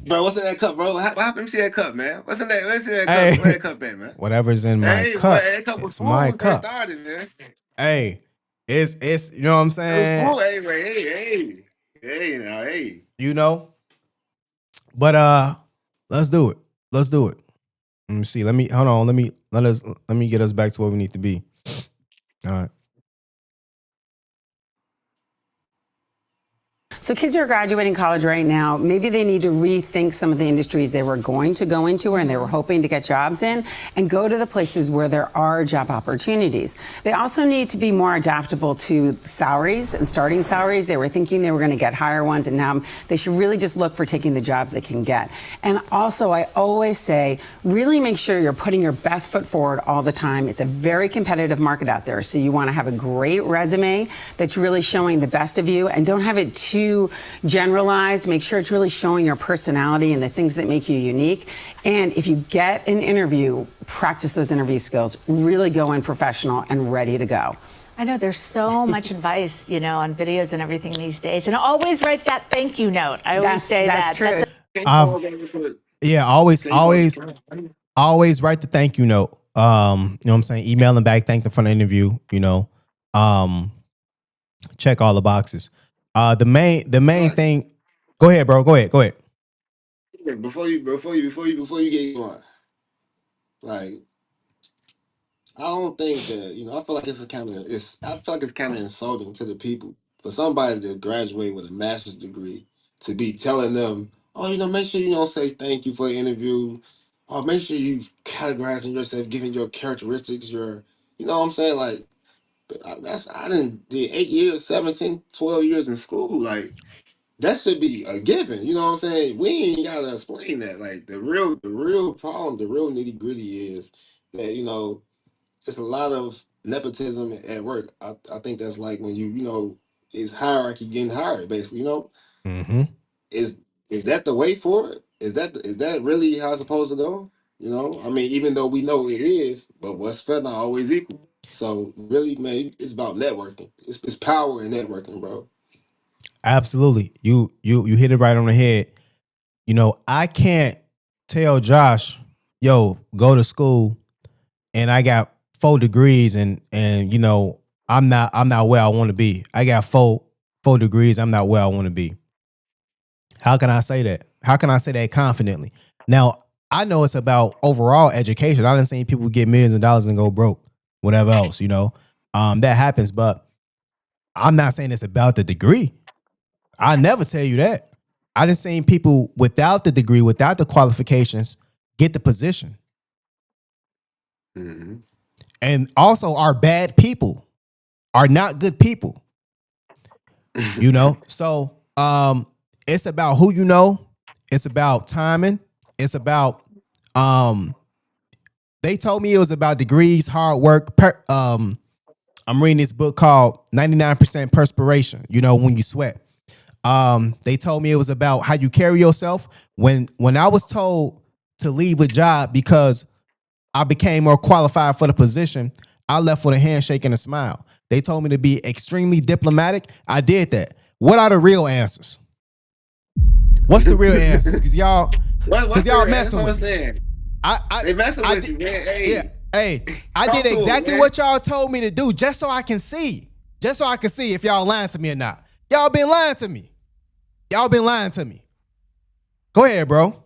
Bro, what's in that cup, bro? What happened? Let me see that cup, man. What's in that cup? Where's that cup at, man? Whatever's in my cup. It's my cup. Started, man. Hey, it's you know what I'm saying? Hey. You know? But let's do it. Let me see. Let me get us back to where we need to be. All right. So kids who are graduating college right now, maybe they need to rethink some of the industries they were going to go into and they were hoping to get jobs in and go to the places where there are job opportunities. They also need to be more adaptable to salaries and starting salaries. They were thinking they were going to get higher ones, and now they should really just look for taking the jobs they can get. And also, I always say, really make sure you're putting your best foot forward all the time. It's a very competitive market out there, so you want to have a great resume that's really showing the best of you, and don't have it too generalized. Make sure it's really showing your personality and the things that make you unique. And if you get an interview, practice those interview skills. Really go in professional and ready to go. I know there's so much advice, on videos and everything these days. And always write that thank you note. I always say that's that. true. Always write the thank you note. You know what I'm saying? Email them back, thank them for the interview, check all the boxes. The main thing. Go ahead, bro. Go ahead. Before you get going, like, I don't think that, I feel like I feel like it's kind of insulting to the people for somebody to graduate with a master's degree to be telling them, oh, make sure you don't say thank you for the interview, or make sure you categorizing yourself, giving your characteristics, you know what I'm saying? Like, I didn't did 8 years, 17, 12 years in school. Like, that should be a given. You know what I'm saying? We ain't gotta explain that. Like, the real problem, the real nitty gritty is that, it's a lot of nepotism at work. I think that's like when it's hierarchy getting higher, basically. Mm-hmm. Is is that the way for it? Is that really how it's supposed to go? I mean, even though we know it is, but what's fair not always equal. So really, man, it's about networking. It's power in networking, bro. Absolutely. You hit it right on the head. I can't tell Josh, yo, go to school and I got 4 degrees and I'm not where I want to be. I got four degrees, I'm not where I want to be. How can I say that? How can I say that confidently? Now, I know it's about overall education. I done seen people get millions of dollars and go broke, whatever else, that happens, but I'm not saying it's about the degree. I never tell you that. I done seen people without the degree, without the qualifications, get the position. Mm-hmm. And also are bad people, are not good people. So it's about who you know. It's about timing. It's about they told me it was about degrees, hard work. I'm reading this book called 99% Perspiration, when you sweat. They told me it was about how you carry yourself. When I was told to leave a job because I became more qualified for the position, I left with a handshake and a smile. They told me to be extremely diplomatic. I did that. What are the real answers? What's the real answers? Because y'all messing with me. They messing with you, man. Hey, Yeah, hey, I talk did to 'em, exactly man. what y'all told me to do just so I can see. Just so I can see if y'all lying to me or not. Y'all been lying to me. Y'all been lying to me. Go ahead, bro.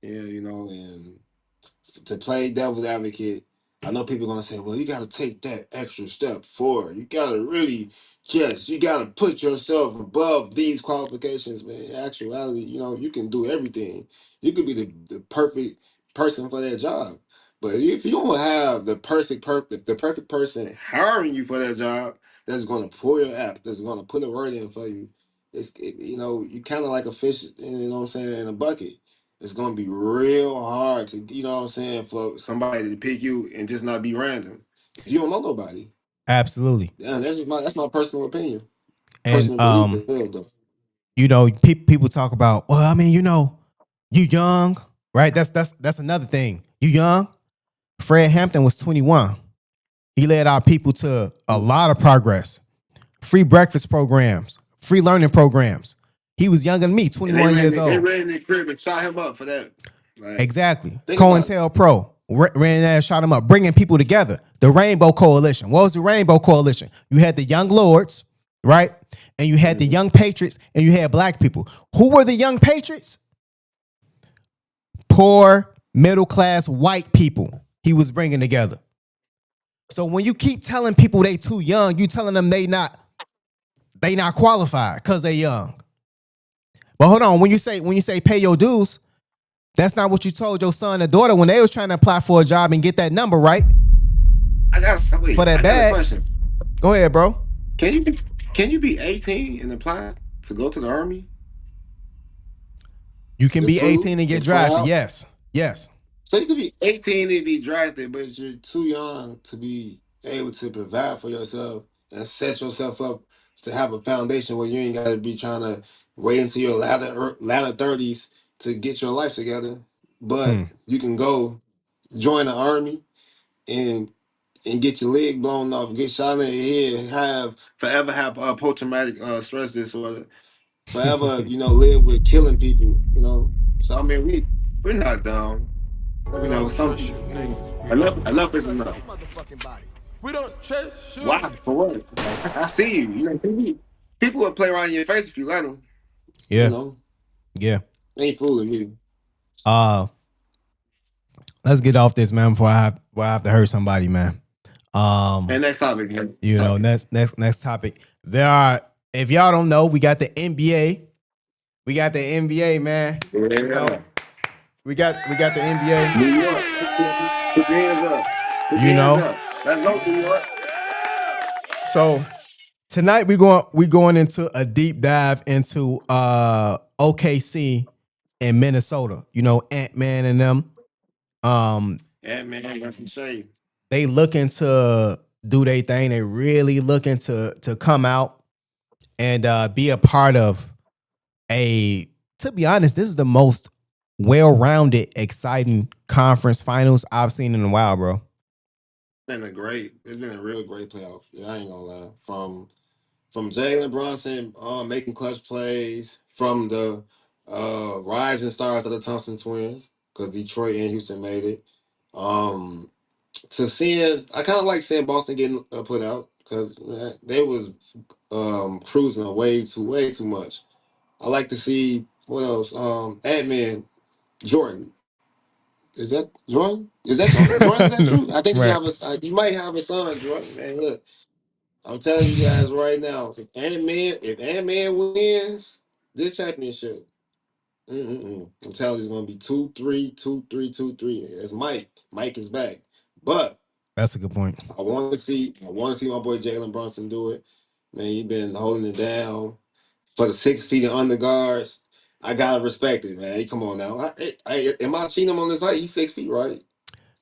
Yeah, and to play devil's advocate, I know people are gonna say, well, you gotta take that extra step forward. You gotta really you gotta put yourself above these qualifications, man. In actuality, you can do everything. You could be the perfect person for that job. But if you don't have the perfect person hiring you for that job that's gonna pour your app, that's gonna put a word in for you, you kind of like a fish, what I'm saying, in a bucket. It's gonna be real hard to, what I'm saying, for somebody to pick you and just not be random. 'Cause you don't know nobody. Absolutely. Yeah, that's my personal opinion, And personal belief as well, though. people talk about, well, I mean, you young, right? That's another thing. You young. Fred Hampton was 21. He led our people to a lot of progress. Free breakfast programs, free learning programs. He was younger than me, And they 21 ran, years they old. ran in the crib and shot him up for that. Like, Exactly. think about it. COINTELPRO ran there, shot him up, bringing people together. The Rainbow Coalition. What was the Rainbow Coalition? You had the Young Lords, right? And you had the Young Patriots, and you had black people. Who were the Young Patriots? Poor, middle class, white people he was bringing together. So when you keep telling people they too young, you telling them they not qualified because they young. But hold on, when you say pay your dues, that's not what you told your son or daughter when they was trying to apply for a job and get that number, right? I got For that a bag. question. Go ahead, bro. Can you be 18 and apply to go to the army? You can be Approved 18 and get and fly drafted. out? Yes. Yes. So you could be 18 and be drafted, but you're too young to be able to provide for yourself and set yourself up to have a foundation where you ain't got to be trying to wait until your latter 30s to get your life together. But Hmm. you can go join the army and get your leg blown off, get shot in the head, have post traumatic stress disorder, forever, live with killing people. So I mean, we're not dumb. Some enough is enough. We don't chase you. Why? For what? Like, I see you. People will play around in your face if you let them. You Yeah. know, Yeah. they ain't fooling you. Uh let's get off this, man, before I have to hurt somebody, man. And next topic, man. You know, next topic. There are, if y'all don't know, we got the NBA. We got the NBA, man. Yeah. You know, we got the NBA. New York. Put your hands up. Put your You hands know. up. Let's go, New York. So tonight we going into a deep dive into OKC in Minnesota. You know, Ant-Man and them. Yeah, man, that's some shade. They looking to do their thing. They really looking to come out and be a part of to be honest, this is the most well-rounded, exciting conference finals I've seen in a while, bro. It's been a real great playoff. Yeah, I ain't gonna lie. From Jalen Brunson making clutch plays, from the rising stars of the Thompson twins, because Detroit and Houston made it. To seeing, I kind of like seeing Boston getting put out because they was cruising way too much. I like to see what else. Ant-Man, Jordan. Is that Jordan? Is that Jordan? Is that true? I think Right. you might have a son, Jordan. Man, look, I'm telling you guys right now, if Ant-Man wins this championship, I'm telling you, it's gonna be 2-3, 2-3, 2-3. It's Mike. Mike is back, but That's a good point. I want to see my boy Jalen Brunson do it. Man, he been holding it down for the 6 feet and under guards. I gotta respect it, man. Come on now. Am I cheating him on this height? He's 6 feet, right?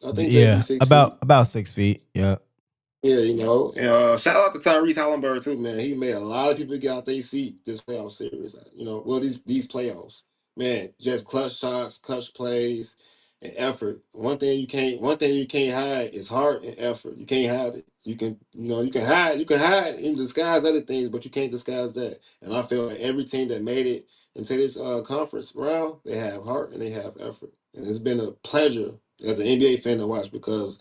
I think JB Yeah, 6 feet. about 6 feet. Yeah. Yeah, you know. Shout out to Tyrese Hallenberg too, man. He made a lot of people get out their seat this playoff series. You know, well these playoffs, man. Just clutch shots, clutch plays, and effort. One thing you can't hide is heart and effort. You can't hide it. You can hide and disguise other things, but you can't disguise that. And I feel like every team that made it into this conference round, they have heart and they have effort. And it's been a pleasure as an NBA fan to watch because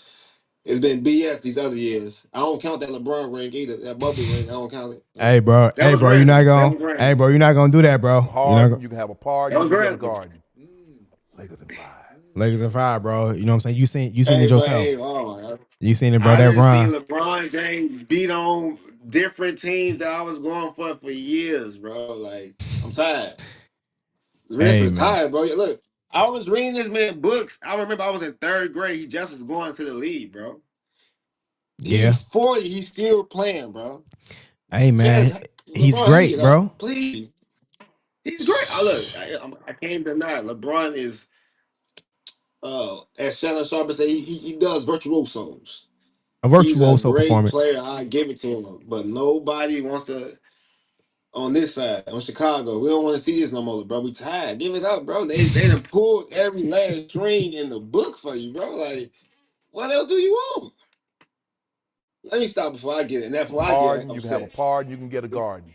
it's been BS these other years. I don't count that LeBron ring either. That bubble ring, I don't count it. Hey, bro. That was You're not random. That going. was random. Hey, bro, you're not gonna do that, bro. You can have a party. That was You can get a random. garden. Lakers in 5. Lakers in 5, bro. You know what I'm saying? You seen Hey, it but yourself. hey, oh, You seen it, bro. I That done seen run. LeBron James beat on different teams that I was going for years, bro. Like, I'm tired. Rich Hey, was man. tired, bro. Look, I was reading this man books. I remember I was in 3rd grade. He just was going to the league, bro. Yeah. He's 40. He's still playing, bro. Hey, man. Yes, He's LeBron, let me great, get up. bro. Please. He's great. I can't deny it. LeBron is, as Shannon Sharp said, he does virtuosos. A He's a virtuoso great performance. player. I give it to him. But nobody wants to, on this side, on Chicago, we don't want to see this no more, bro. We tired. Give it up, bro. They done pulled every last string in the book for you, bro. Like, what else do you want? Let me stop before I get it. And before I get You can have a upset. party. You can get a garden.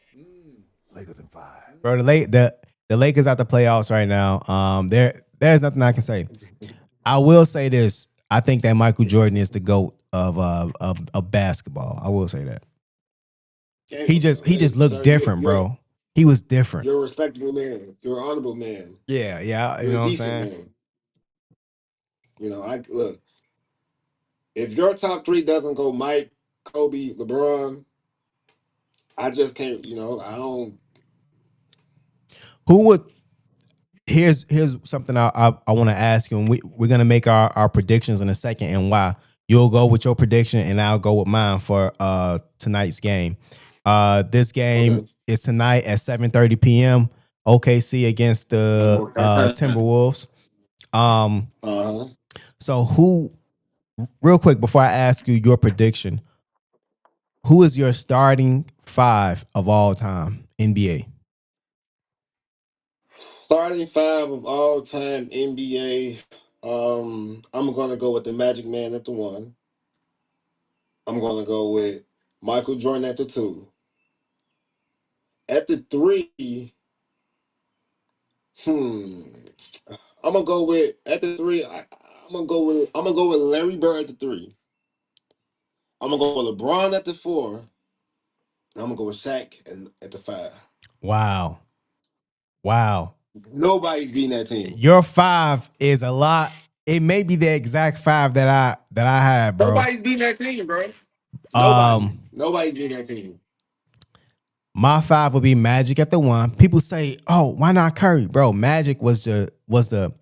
Lakers in 5. Bro, the Lakers out the playoffs right now. There's nothing I can say. I will say this. I think that Michael Jordan is the GOAT of basketball. I will say that. He just looked different, bro. He was different. You're a respectable man. You're an honorable man. Yeah. You You're know a what I'm decent saying? man. You know, I look. If your top 3 doesn't go Mike, Kobe, LeBron, I just can't. You know, I don't. Who would? Here's something I want to ask you, and we're gonna make our predictions in a second, and why. You'll go with your prediction, and I'll go with mine for tonight's game. This game is tonight at 7:30 p.m. OKC against the Timberwolves. So who? Real quick before I ask you your prediction, who is your starting 5 of all time NBA? Starting 5 of all time NBA. I'm gonna go with the Magic Man at the 1. I'm gonna go with Michael Jordan at the 2. At the 3, I'm gonna go with at the 3. I'm gonna go with Larry Bird at the 3. I'm gonna go with LeBron at the 4. And I'm gonna go with Shaq at the 5. Wow. Nobody's beating that team. Your 5 is a lot. it may be the exact 5 that I had, bro. Nobody's beating that team, bro. Nobody's beating that team. My 5 would be Magic at the 1. People say, "Oh, why not Curry?" Bro, Magic was the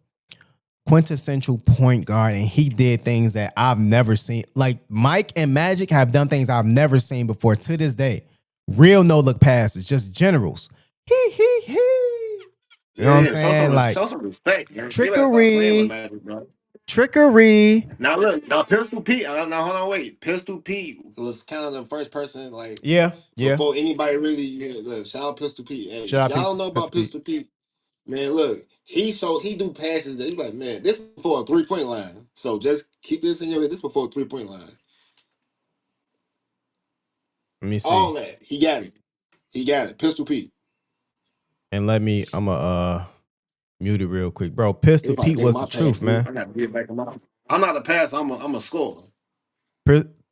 quintessential point guard, and he did things that I've never seen. Like Mike and Magic have done things I've never seen before to this day. Real no look passes, just generals. He. You know what I'm saying? Like Show some respect, man. They better stop playing with trickery, Magic, bro. trickery. Now look, now Pistol Pete. Now hold on, wait. Pistol Pete was kind of the first person, like Yeah. before anybody really. Look, shout out Pistol Pete. Hey, Shout out y'all don't know Pistol about Pete. Pistol Pete, man. Look, he do passes that you like, man. This is before a 3-point line. So just keep this in your head. This is before a 3-point line. Let me see. All that he got it. He got it. Pistol Pete. And I'ma mute it real quick. Bro, Pistol If I Pete take was my the pass, truth, man. I got to get back in my. I'm not a passer. I'm a scorer.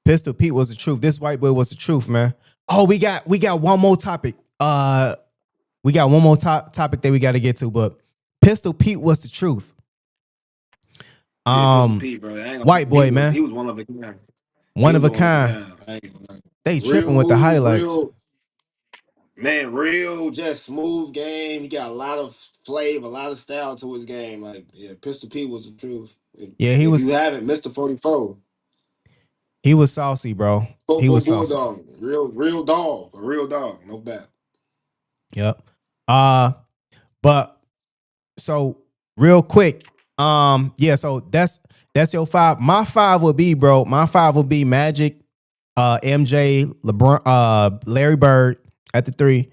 Pistol Pete was the truth. This white boy was the truth, man. Oh, we got one more topic. We got one more topic that we got to get to, but Pistol Pete was the truth. Pistol Pete, bro. White boy, man. He was one of a kind. One of a kind. They tripping with the highlights. Real, just smooth game. He got a lot of flavor, a lot of style to his game. Like, yeah, Pistol Pete was the truth. Yeah, he if was. You haven't, Mr. 44. He was saucy, bro. He was saucy. Bulldog, real dog, a real dog, no bet. Yep. But so real quick, yeah. So that's your 5. My 5 would be, bro. My 5 would be Magic, MJ, LeBron, Larry Bird at the 3.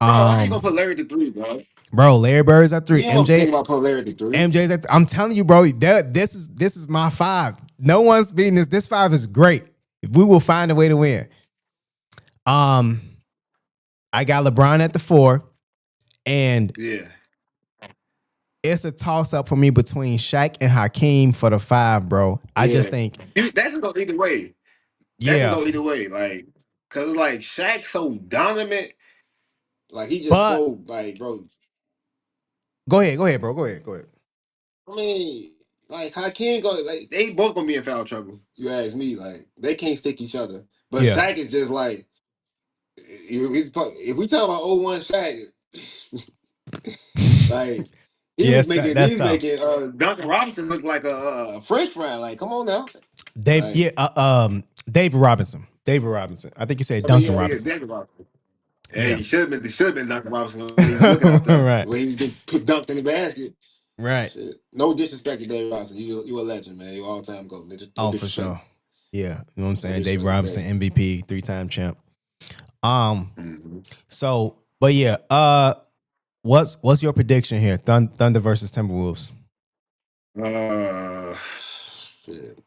Bro, I ain't gonna put Larry at the 3, bro. Bro, Larry Bird's at 3. You don't think about putting Larry at the 3. MJ's at. I'm telling you, bro. This is my 5. No one's beating this. This 5 is great. We will find a way to win. I got LeBron at the 4, and yeah, it's a toss up for me between Shaq and Hakeem for the 5, bro. I just think that can go either way. That can go either way, like, cause it's like Shaq's so dominant, like he just so like, bro. Go ahead, bro. Go ahead. I mean, like Hakeem like they both gonna be in foul trouble. You ask me, like they can't stick each other. But Shaq is just like, if we talk about 01 Shaq, like he was making Duncan Robinson look like a French fry. Like, come on now, David Robinson. I think you said Duncan Robinson. David Robinson. Hey, he should have been Duncan Robinson when he was looking out there. Right. When he was getting dunked in the basket. Right. Shit. No disrespect to David Robinson. You a legend, man. You all time go. No for sure. Yeah. You know what I'm saying? David Robinson, MVP, 3-time champ. So, but yeah, what's your prediction here? Thunder versus Timberwolves. Shit.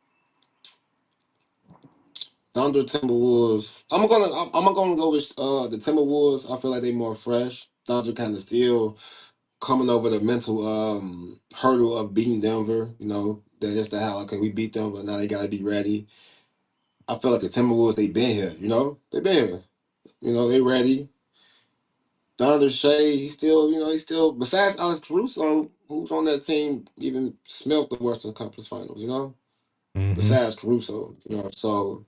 Thunder Timberwolves. I'm gonna go with the Timberwolves. I feel like they more fresh. Thunder kind of still coming over the mental hurdle of beating Denver. You know, they're just the how okay we beat them, but now they gotta be ready. I feel like the Timberwolves they been here. You know, they been here. You know, they ready. Thunder Shea, he's still besides Alex Caruso, who's on that team, even smelt the Western Conference Finals. You know, besides Caruso. You know, so.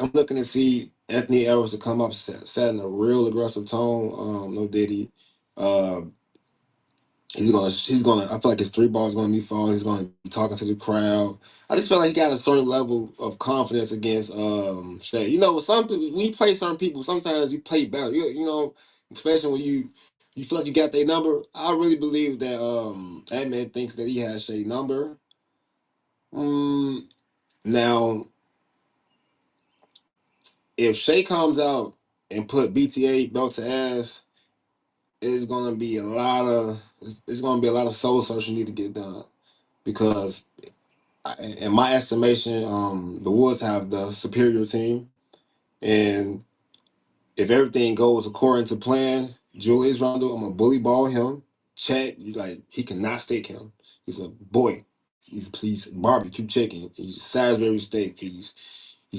I'm looking to see Anthony Edwards to come up setting a real aggressive tone. No Diddy. He's gonna I feel like his 3 balls gonna be falling. He's gonna be talking to the crowd. I just feel like he got a certain level of confidence against Shea. You know, some people when you play certain people, sometimes you play better. You know, especially when you feel like you got their number. I really believe that that man thinks that he has Shea number. Now if Shea comes out and put BTA belt to ass, it's gonna be a lot of soul searching need to get done because, in my estimation, the Wolves have the superior team, and if everything goes according to plan, Julius Randle, I'm gonna bully ball him. Check, he cannot stick him. He's a boy. He's barbecue chicken. He's Salisbury steak. He's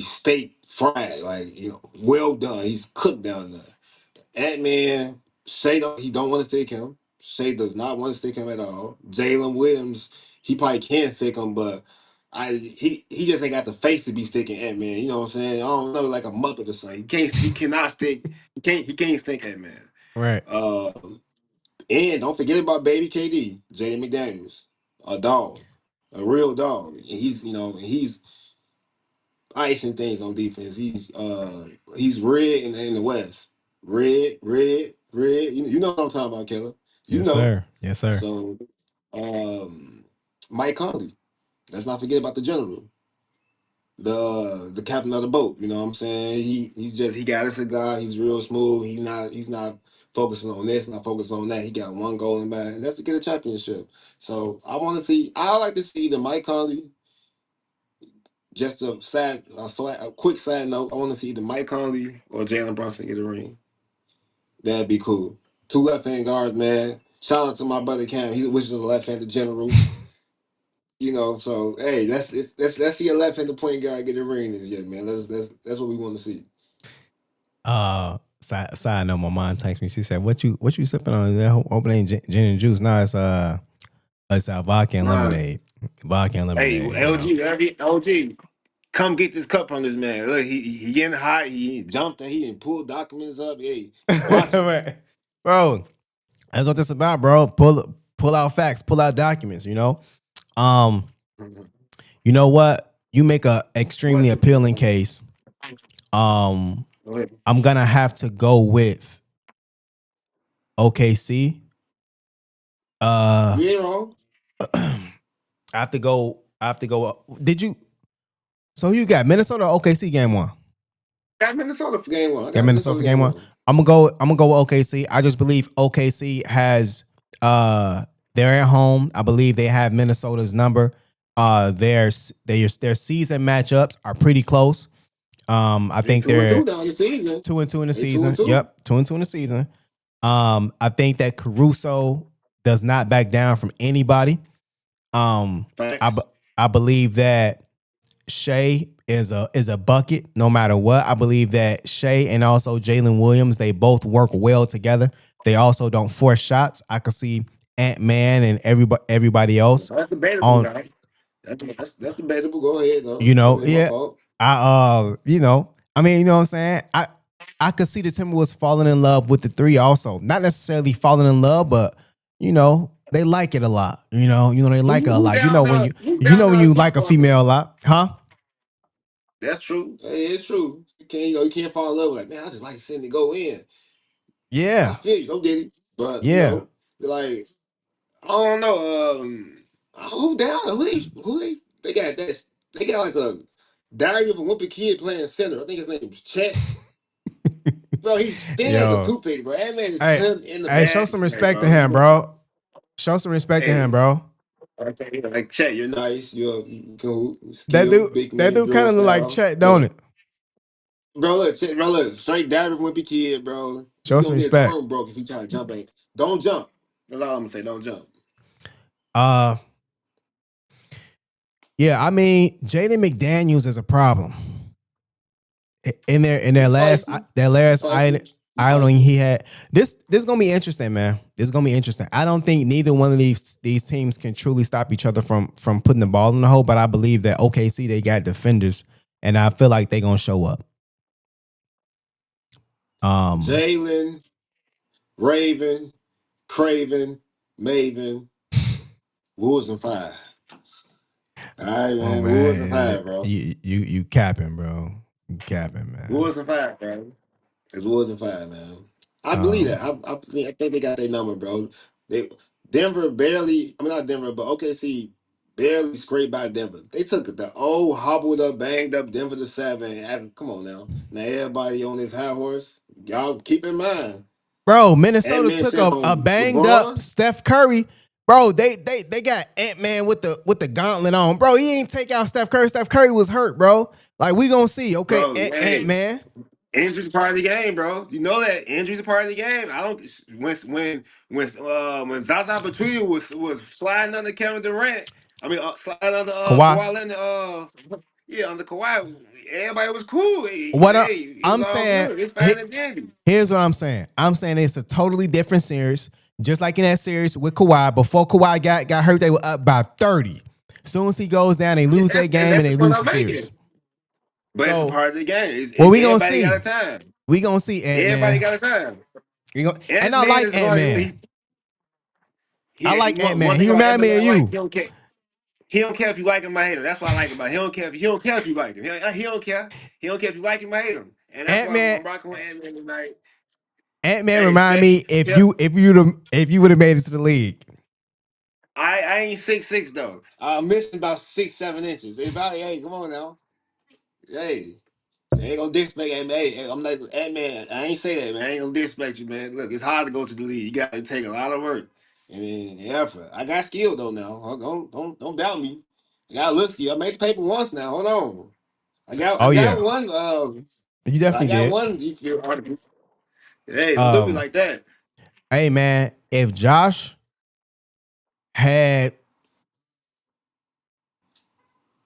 steak fried, well done. He's cooked down there. Ant-Man, he don't want to stick him. Shea does not want to stick him at all. Jalen Williams, he probably can stick him, but he just ain't got the face to be sticking Ant-Man. You know what I'm saying? I don't know, like a Muppet or something. He cannot stick. He can't stick Ant-Man. Right. And don't forget about baby KD, Jaden McDaniels, a dog, a real dog. And he's icing things on defense. He's red in the West. Red, red, red. You know what I'm talking about, Killer. You Yes, know. sir. Yes, sir. So Mike Conley. Let's not forget about the general. The captain of the boat. You know what I'm saying? He got a cigar. He's real smooth. He's not focusing on this, not focusing on that. He got one goal in mind, and that's to get a championship. So I like to see the Mike Conley. Just a quick side note. I want to see either Mike Conley or Jalen Brunson get a ring. That'd be cool. Two left hand guards, man. Shout out to my brother Cam. He wishes was a left handed general. So hey, let's see a left handed point guard get a ring this year, man. That's what we want to see. Side note, my mom texted me. She said, "What you sipping on? Is that opening gin and juice?" No, it's vodka and lemonade. Vodka and lemonade. Hey, LG, come get this cup from this man. Look, he getting hot. He jumped and he pulled documents up. Hey, watch him. Bro, that's what this about, bro. Pull out facts, pull out documents. You know what? You make a extremely appealing case. I'm gonna have to go with OKC. You ain't wrong. I have to go. Did you? So you got Minnesota or OKC game one? Got Minnesota for game one. Got Minnesota for game one. I'm gonna go with OKC. I just believe OKC has they're at home. I believe they have Minnesota's number. Their season matchups are pretty close. I think they're 2-2 down the season. 2-2 in the season. Yep, 2-2 in the season. I think that Caruso does not back down from anybody. I believe that Shea is a bucket no matter what. I believe that Shea and also Jalen Williams, they both work well together. They also don't force shots. I could see Ant-Man and everybody else. That's debatable, guy. That's debatable. Go ahead, though. Yeah. I mean, you know what I'm saying? I could see the Timberwolves falling in love with the three also. Not necessarily falling in love, but they like it a lot. They like it a lot. When you like a female a lot, huh? That's true. Hey, it's true. You can't fall in love with man. I just like seeing it go in. Yeah. I feel you. Don't get it. But like I don't know. Who down? Who they got that? They got like a Diary of a Wimpy Kid playing center. I think his name is Chet. Bro, he's thin as a toothpick, bro. That man is thin in the bag. Show some respect to him, bro. Show some respect to him, bro. Like Chet, you're nice. You're cool. That dude kind of look like Chet, don't it? Bro, look, straight Diary of a Wimpy Kid, bro. Show some respect. His arm broke if you try to jump. Don't jump. That's all I'm gonna say. Don't jump. Yeah, I mean, Jaden McDaniels is a problem. In their last item he had this is gonna be interesting, man. This is gonna be interesting. I don't think neither one of these teams can truly stop each other from putting the ball in the hole, but I believe that OKC, they got defenders, and I feel like they're gonna show up. Jalen, Raven, Craven, Maven, Wolves and 5. All right, man. Wolves and 5, bro. You capping, bro. You capping, man. Wolves and 5, bro. It's Wolves and 5, man. I believe that. I think they got their number, bro. Denver barely. I mean, not Denver, but OKC barely scraped by Denver. They took the old hobbled up, banged up Denver to 7. Come on now. Now everybody on this high horse. Y'all keep in mind. Bro, Minnesota took a banged up Steph Curry. Bro, they got Ant-Man with the gauntlet on. Bro, he ain't take out Steph Curry. Steph Curry was hurt, bro. Like, we gonna see. Okay, Ant-Man. Injuries are part of the game, bro. You know that injuries are part of the game. I don't when Zaza Pachulia was sliding under Kevin Durant. I mean, sliding under Kawhi Leonard. Under Kawhi, everybody was cool. I'm saying, it's fine and dandy. Here's what I'm saying. I'm saying it's a totally different series. Just like in that series with Kawhi, before Kawhi got hurt, they were up by 30. As soon as he goes down, they lose that game and they lose the series. But it's a So, part of the game. what we gonna Everybody see? got a time. We gonna see Everybody Ant-Man. got a time. And I like Ant-Man. I like Ant-Man. He remind me of you. He don't care if you like him or hate him. That's what I like about him. He don't care if you like him. He don't care. He don't care if you like him or hate him. And that's why I'm rocking with Ant-Man tonight. Ant-Man remind me if you would have made it to the league. I ain't 6'6" though. I'm missing about 6-7 inches. Hey, come on now. Hey. I ain't gonna disrespect Ant-Man. Hey, I'm like Ant-Man. I ain't say that, man. I ain't gonna disrespect you, man. Look, it's hard to go to the league. You gotta take a lot of work and effort. I got skill though now. Don't doubt me. I got a little skill. I made the paper once now. Hold on. I got one. You definitely I got did. one. You feel article. Hey, don't do me like that. Hey man, if Josh had,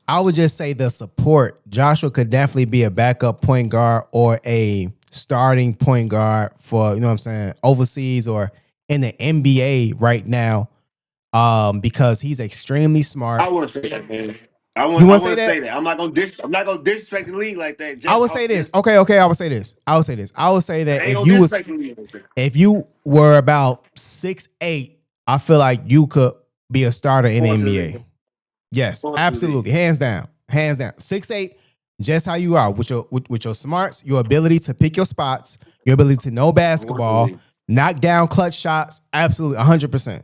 I would just say the support, Joshua could definitely be a backup point guard or a starting point guard for, you know what I'm saying, overseas or in the NBA right now. Because he's extremely smart. I wouldn't say that, man. I wouldn't say that. I'm not gonna disrespect the league like that. I would say this. Okay. I would say this. I would say that if you were about 6'8", I feel like you could be a starter in the NBA. Yes, absolutely. Hands down. 6'8", just how you are with your smarts, your ability to pick your spots, your ability to know basketball, knock down clutch shots. Absolutely, 100%.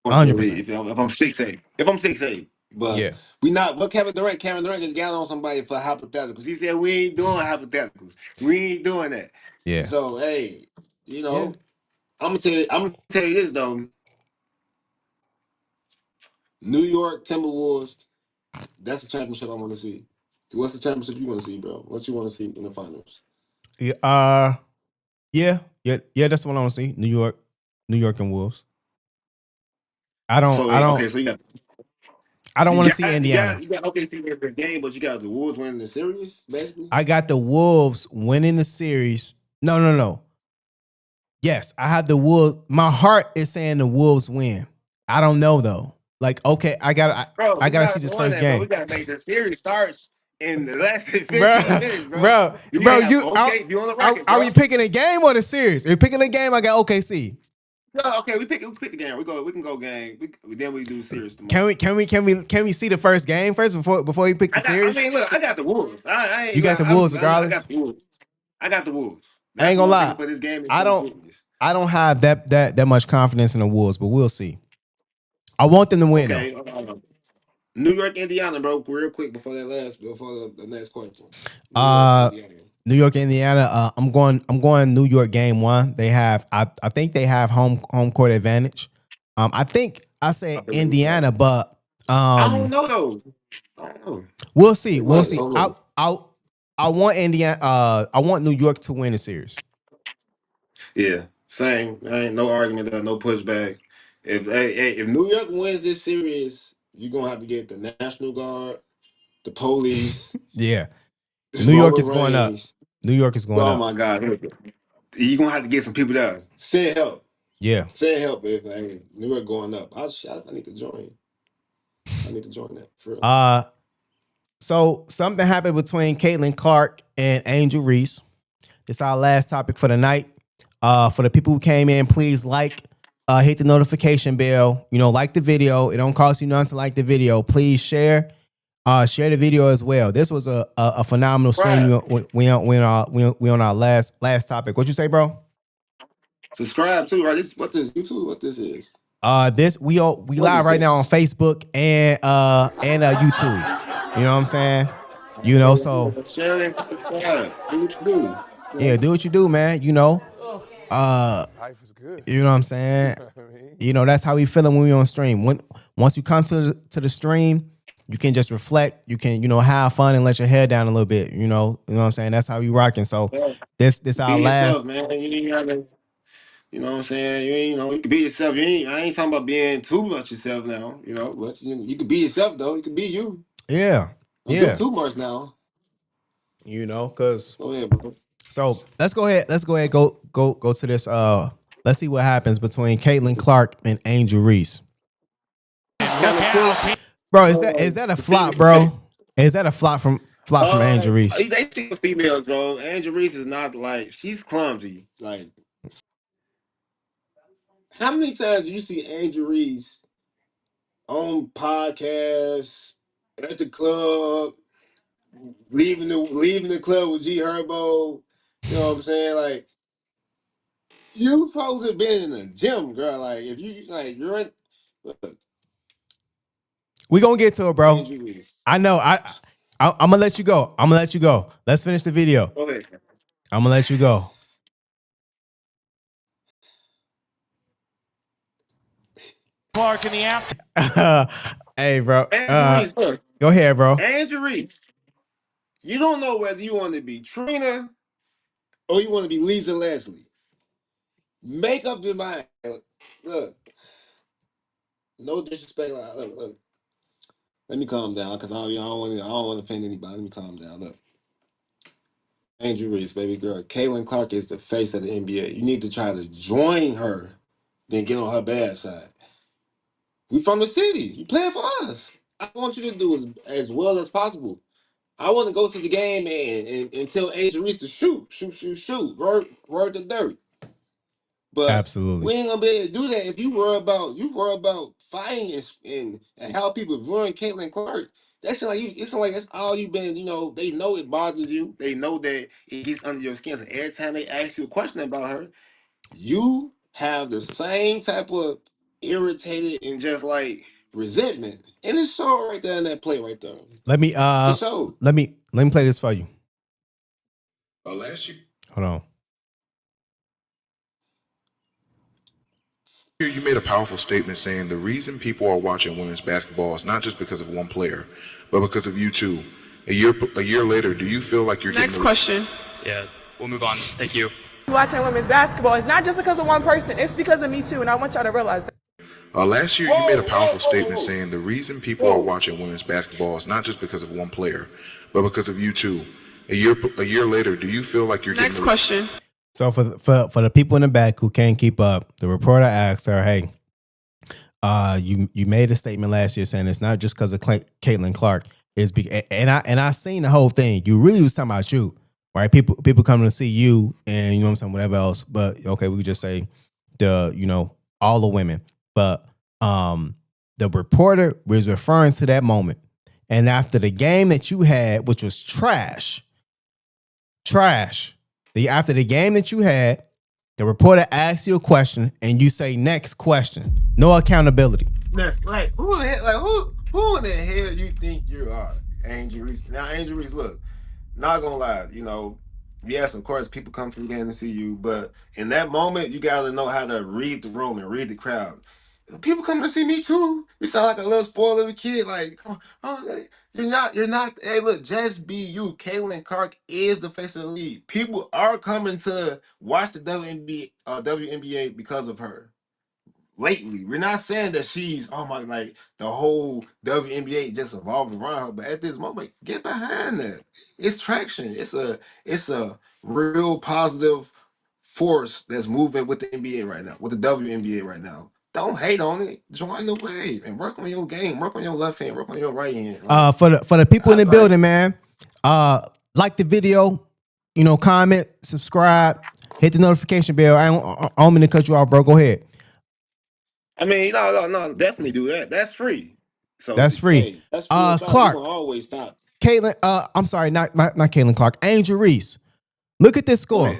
100%. If I'm 6'8", but we not. What Kevin Durant just got on somebody for hypotheticals. He said we ain't doing hypotheticals. We ain't doing that. Yeah. So hey, I'm gonna tell you this though. New York Timberwolves. That's the championship I want to see. What's the championship you want to see, bro? What you want to see in the finals? Yeah. That's what I want to see. New York and Wolves. I don't want to see Indiana. You got OKC in the game, but you got the Wolves winning the series, basically. I got the Wolves winning the series. No. Yes, I have the Wolves. My heart is saying the Wolves win. I don't know though. Like, okay, I gotta see this first game. Bro. We gotta make the series starts in the last 15 minutes, bro. Are we picking a game or the series? Are you picking a game? I got OKC. No, okay, we pick the game. We can go game. Then we do the series tomorrow. Can we see the first game first before we pick the series? I mean, look, I got the Wolves. You got the Wolves regardless. I got the Wolves. I ain't gonna lie. I don't have that much confidence in the Wolves, but we'll see. I want them to win though. New York, Indiana, bro. Real quick before the next question. New York, Indiana. I'm going New York game 1. They have I think they have home court advantage. I think I say Indiana, but I don't know though. I don't know. We'll see. I want Indiana. I want New York to win the series. Yeah, same. Ain't no argument there, no pushback. If New York wins this series, you're gonna have to get the National Guard, the police. Yeah, New York is going up. New York is going up. Oh my God, you're gonna have to get some people there. Send help. Yeah, send help. If New York going up, I need to join. I need to join that. For real. So something happened between Caitlin Clark and Angel Reese. It's our last topic for the night. For the people who came in, please hit the notification bell. Like the video. It don't cost you nothing to like the video. Please share the video as well. This was a phenomenal stream. We on our last topic. What you say, bro? Subscribe too, right? What's this YouTube? What this is? We live right now on Facebook and YouTube. You know what I'm saying? So share and subscribe. Do what you do. Yeah, do what you do, man. Life is good. You know what I'm saying? That's how we feeling when we on stream. Once you come to the stream, you can just reflect. You can, have fun and let your hair down a little bit. You know what I'm saying? That's how we rocking. So this our last. Yourself, man. You ain't gotta, you know what I'm saying? You can be yourself. I ain't talking about being too much yourself now. But you can be yourself though. You can be you. Yeah. Don't do too much now. Cause. Go ahead, bro. So let's go ahead. Go to this. Let's see what happens between Caitlin Clark and Angel Reese. Bro, is that a flop, bro? Is that a flop from Angel Reese? They see females, bro. Angel Reese is not like she's clumsy. Like, how many times do you see Angel Reese on podcasts at the club, leaving the club with G Herbo? You know what I'm saying? Like, you supposed to have been in the gym, girl. Like, if you like, you're in. Look, We gonna get to it, bro. Angel Reese. I know. I'm gonna let you go. I'm gonna let you go. Let's finish the video. Go ahead. I'm gonna let you go. Clark in the after. Hey, bro. Angel Reese, look. Go ahead, bro. Angel Reese. You don't know whether you want to be Trina or you want to be Lisa Leslie. Make up your mind. Look, no disrespect. Look. Let me calm down because I don't want to offend anybody. Let me calm down. Look, Angel Reese, baby girl. Caitlin Clark is the face of the NBA. You need to try to join her, then get on her bad side. We from the city. You playing for us. I want you to do as well as possible. I want to go to the game and tell Angel Reese to shoot. Word to dirt. But Absolutely. we ain't gonna be able to do that if you worry about fighting and how people viewing Caitlin Clark. That's like it's like that's all you've been. You know, they know it bothers you. They know that it gets under your skin. So every time they ask you a question about her, you have the same type of irritated and just like resentment. And it's show right there in that play right there. Let me It showed. let me play this for you. Last year Hold on. you made a powerful statement saying the reason people are watching women's basketball is not just because of one player, but because of you too. A year later, do you feel like you're Next question. Yeah, we'll move on. Thank you. Watching women's basketball is not just because of one person. It's because of me too, and I want y'all to realize that. Last year, you made a powerful statement saying the reason people are watching women's basketball is not just because of one player, but because of you too. A year later, do you feel like you're Next question. So for the people in the back who can't keep up, the reporter asked her, "Hey, you made a statement last year saying it's not just because of Caitlin Clark. And I seen the whole thing. You really was talking about you, right? People coming to see you, and you know what I'm saying, whatever else. But okay, we could just say all the women. But the reporter was referring to that moment, and after the game that you had, which was trash. After the game that you had, the reporter asks you a question, and you say next question. No accountability. Next, like who in the hell, who in the hell you think you are, Angel Reese? Now, Angel Reese, look, not gonna lie, yes, of course, people come to the game to see you, but in that moment, you gotta know how to read the room and read the crowd. People come to see me too. You sound like a little spoiled little kid. Like, you're not. Hey, look, just be you. Caitlin Clark is the face of the league. People are coming to watch the WNBA because of her. Lately, we're not saying that she's like the whole WNBA just evolving around her, but at this moment, get behind that. It's traction. It's a real positive force that's moving with the NBA right now, with the WNBA right now. Don't hate on it. Join the wave and work on your game. Work on your left hand. Work on your right hand. Right? For the people in the building, man, like the video, comment, subscribe, hit the notification bell. I don't mean to cut you off, bro. Go ahead. I mean, no, definitely do that. That's free. So that's free. Hey, that's free. Clark, you can always stop. Caitlin, I'm sorry, not Caitlin Clark. Angel Reese. Look at this score.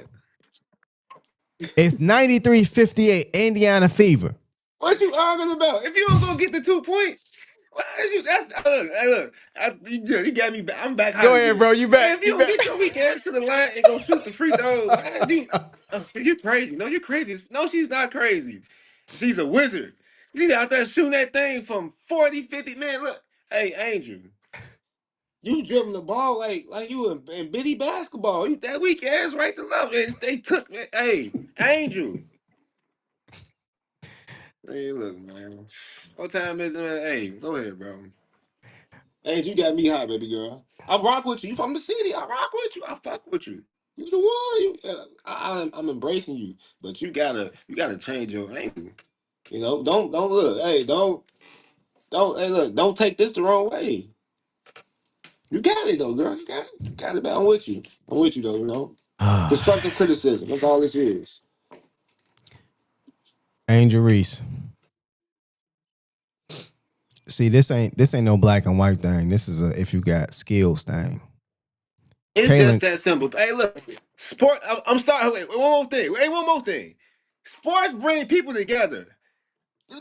It's 93-58, Indiana Fever. What you arguing about? If you don't go get the 2 points, why is you? Look. You got me back. I'm back. Go ahead, bro. You back. If you don't get your weak ass to the line and go shoot the free throw, why is you? You're crazy. No, you're crazy. No, she's not crazy. She's a wizard. She's out there shooting that thing from 40, 50. Man, look. Hey, Angel. You dribbling the ball like you in bitty basketball. You that weak ass right to love. And they took me. Hey, Angel. Hey, look, man. What time is it, man? Hey, go ahead, bro. Angel, you got me hot, baby girl. I rock with you. You from the city. I rock with you. I fuck with you. You the one. I'm embracing you, but you gotta change your angle. You know, don't look. Hey, don't. Hey, look, don't take this the wrong way. You got it though, girl. You got it. You got it. Man. I'm with you. I'm with you though. You know, constructive criticism. That's all this is. Angel Reese. See, this ain't no black and white thing. This is a if you got skills thing. It's just Kaylin, that simple. Hey, look, sport. I'm sorry. Wait, one more thing. Wait, one more thing. Sports bring people together.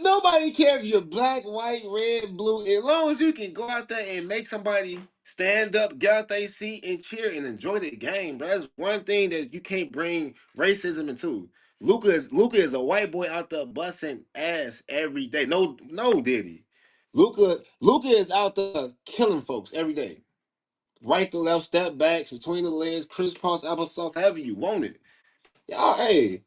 Nobody cares if you're black, white, red, blue. As long as you can go out there and make somebody stand up, get out their seat, and cheer and enjoy the game, bro. That's one thing that you can't bring racism into. Luca is a white boy out there busting ass every day. No, did he? Luca is out there killing folks every day. Right to left, step backs, between the legs, crisscross applesauce, however you want it. Y'all, hey,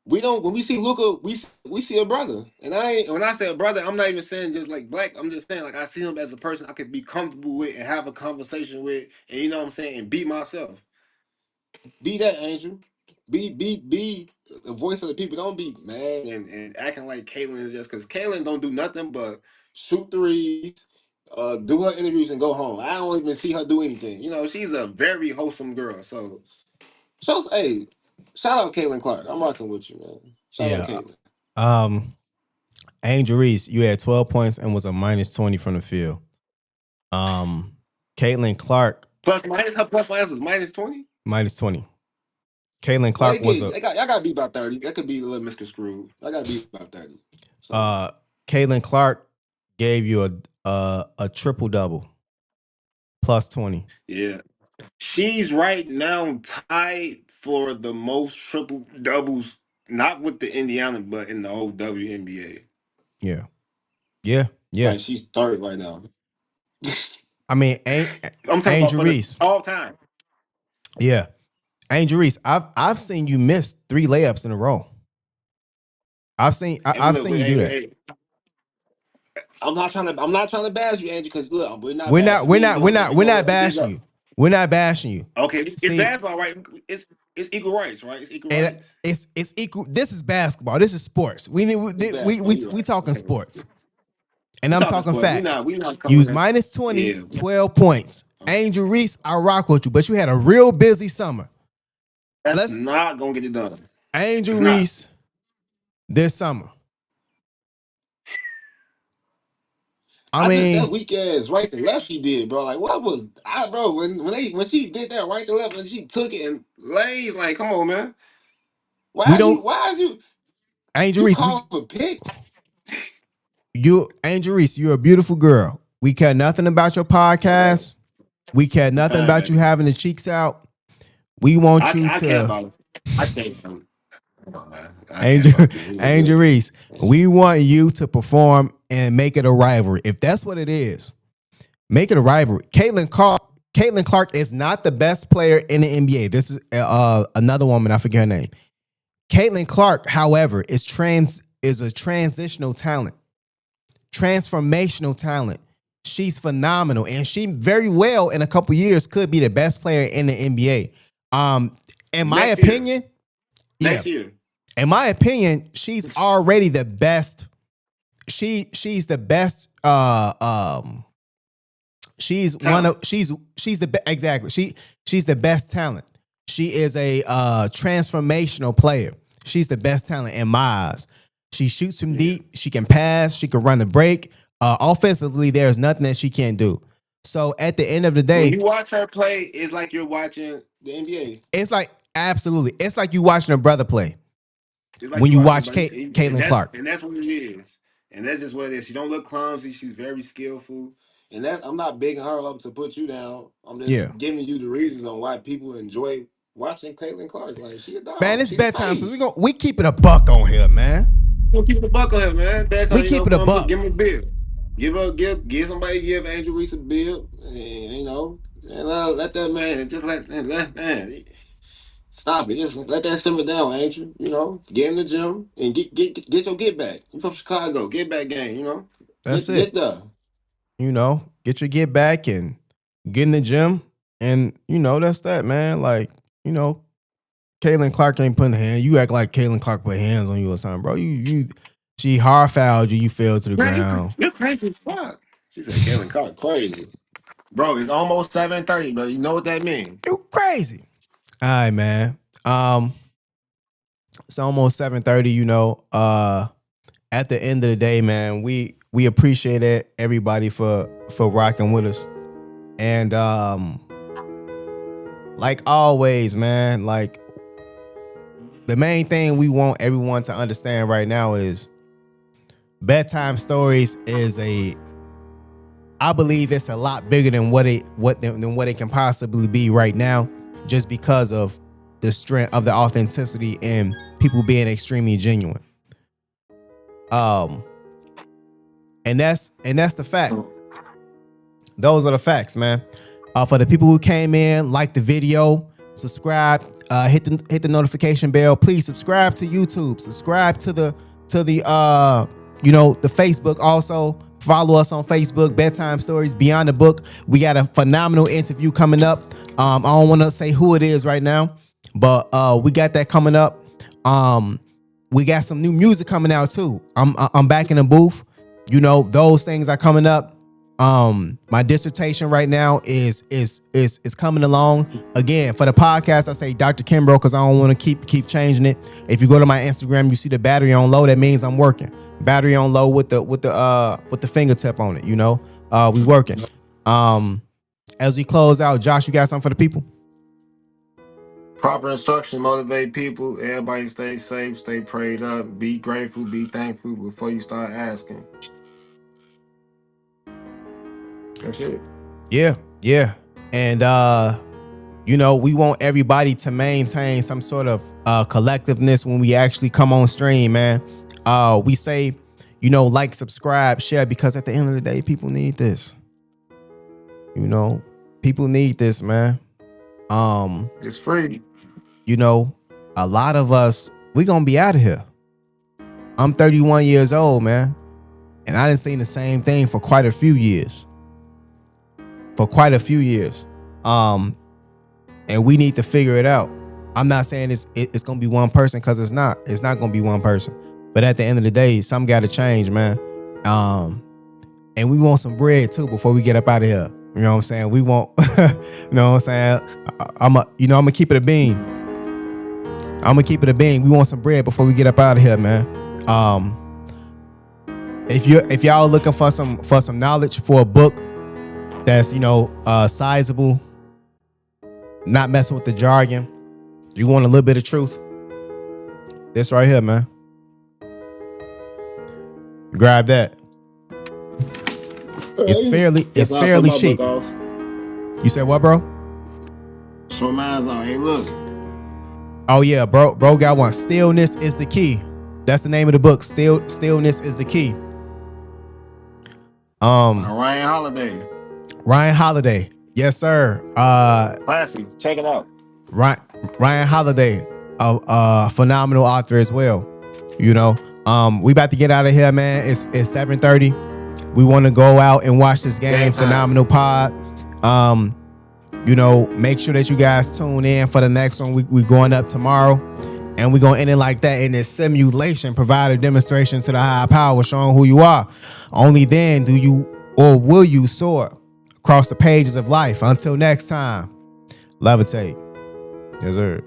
we don't when we see Luca, we see a brother. And I ain't when I say a brother, I'm not even saying just like black. I'm just saying like I see him as a person I could be comfortable with and have a conversation with, and you know what I'm saying, and be myself. Be that Angel. Be the voice of the people. Don't be mad and acting like Caitlyn is just because Caitlyn don't do nothing but shoot threes, do her interviews and go home. I don't even see her do anything. You know, she's a very wholesome girl. So hey, shout out Caitlin Clark. I'm rocking with you, man. Shout out yeah. Caitlin. Angel Reese, you had 12 points and was a minus 20 from the field. Caitlin Clark, Her plus minus was minus 20. minus 20. Caitlin Well, Clark was a y'all gotta be about 30. That could be a little misconstrued. I gotta be about 30. So Caitlin Clark gave you a triple double, plus 20. yeah. She's right now tied for the most triple doubles, not with the Indiana, but in the whole WNBA. Yeah. Yeah. Yeah. Like she's third right now. I mean, I'm talking about Angel for the Reese. all time. Yeah. Angel Reese, I've seen you miss 3 layups in a row. I've seen you do that. Hey, I'm not trying to bash you, Andrew, because look, we're not bashing you. We're not bashing you. Okay, it's basketball, right? It's equal rights, right? It's equal rights. It's equal. This is basketball. This is sports. We talking sports. And I'm talking facts. We not You was minus 20, 12 points. Angel Reese, I rock with you, but you had a real busy summer. That's not gonna get it done. Angel Reese, this summer. I mean, that weak ass right to left she did, bro. Like, what was bro? When she did that right to left and she took it and laid, like, come on, man. Why is you Angel Reese, calling for pick? Angel Reese, you're a beautiful girl. We care nothing about your podcast. We care nothing about you having the cheeks out. We want you to. I care about it. I care about it. Angel Reese, we want you to perform and make it a rivalry. If that's what it is, make it a rivalry. Caitlin Clark is not the best player in the NBA. This is another woman. I forget her name. Caitlin Clark, however, is a transitional talent, transformational talent. She's phenomenal, and she very well in a couple years could be the best player in the NBA. In my opinion, next year. In my opinion, she's already the best. She's the best. She's the best talent. She is a transformational player. She's the best talent in my eyes. She shoots from deep. She can pass. She can run the break. Offensively, there's nothing that she can't do. So at the end of the day, when you watch her play, it's like you're watching the NBA. It's like absolutely. It's like you watching a brother play. Like when you watch Caitlin Clark. And that's what it is. And that's just what it is. She don't look clumsy. She's very skillful. And I'm not bigging her up to put you down. I'm just giving you the reasons on why people enjoy watching Caitlin Clark. Like, she a dog. Man, it's bedtime, so we keep it a buck on here, man. We'll keep it a buck on here, man. Bedtime, we keep it a buck. Give him a bill. Give somebody give Angel Reese a bill. And, you know, and let that man stop it. Just let that simmer down, Angel. You know, get in the gym and get your get back. You from Chicago, get back game. You know, that's it. Get there. You know, get your get back and get in the gym, and you know that's that, man. Like you know, Caitlin Clark ain't putting hands. You act like Caitlin Clark put hands on you or something, bro. She hard fouled you. You fell to the ground. You're crazy as fuck. She said, Kevin Clark, crazy. Bro, it's almost 7:30, bro. You know what that means. You crazy. All right, man. It's almost 7:30, you know. At the end of the day, man, we appreciate it, everybody for rocking with us. And like always, man, like the main thing we want everyone to understand right now is Bedtime Stories is I believe it's a lot bigger than what it can possibly be right now, just because of the strength of the authenticity and people being extremely genuine. And that's the fact. Those are the facts, man. For the people who came in, like the video, subscribe, hit the notification bell. Please subscribe to YouTube. Subscribe to the the Facebook. Also follow us on Facebook, Bedtime Stories Beyond the Book. We got a phenomenal interview coming up. I don't want to say who it is right now, but we got that coming up. We got some new music coming out too. I'm back in the booth. You know, those things are coming up. My dissertation right now is coming along. Again, for the podcast, I say Dr. Kimbrough because I don't want to keep changing it. If you go to my Instagram, you see the battery on low. That means I'm working. Battery on low with the fingertip on it. You know, we working. As we close out, Josh, you got something for the people? Proper instruction motivate people. Everybody stay safe, stay prayed up, be grateful, be thankful before you start asking. That's it. Yeah. And you know, we want everybody to maintain some sort of collectiveness when we actually come on stream, man. We say, you know, like, subscribe, share, because at the end of the day, people need this. You know, people need this, man. It's free. You know, a lot of us, we gonna be out of here. I'm 31 years old, man, and I done seen the same thing for quite a few years. And we need to figure it out. I'm not saying it's gonna be one person, because it's not. It's not gonna be one person. But at the end of the day, something got to change, man. And we want some bread too before we get up out of here. You know what I'm saying? We want, you know what I'm saying? I'm gonna keep it a bean. We want some bread before we get up out of here, man. If y'all looking for some knowledge for a book that's, you know, sizable, not messing with the jargon, you want a little bit of truth, this right here, man. Grab that. It's fairly cheap. You said what, bro? Show mine's on. Hey, look. Oh yeah, bro got one. Stillness is the key. That's the name of the book. Stillness is the key. Ryan Holiday. Yes, sir. Classy. Check it out. Ryan Holiday, a phenomenal author as well. You know, we about to get out of here, man. It's 7:30. We want to go out and watch this game. Phenomenal pod. You know, make sure that you guys tune in for the next one. We going up tomorrow, and we're gonna end it like that in this simulation. Provide a demonstration to the higher power, showing who you are. Only then do you or will you soar across the pages of life. Until next time, levitate. Yes, sir.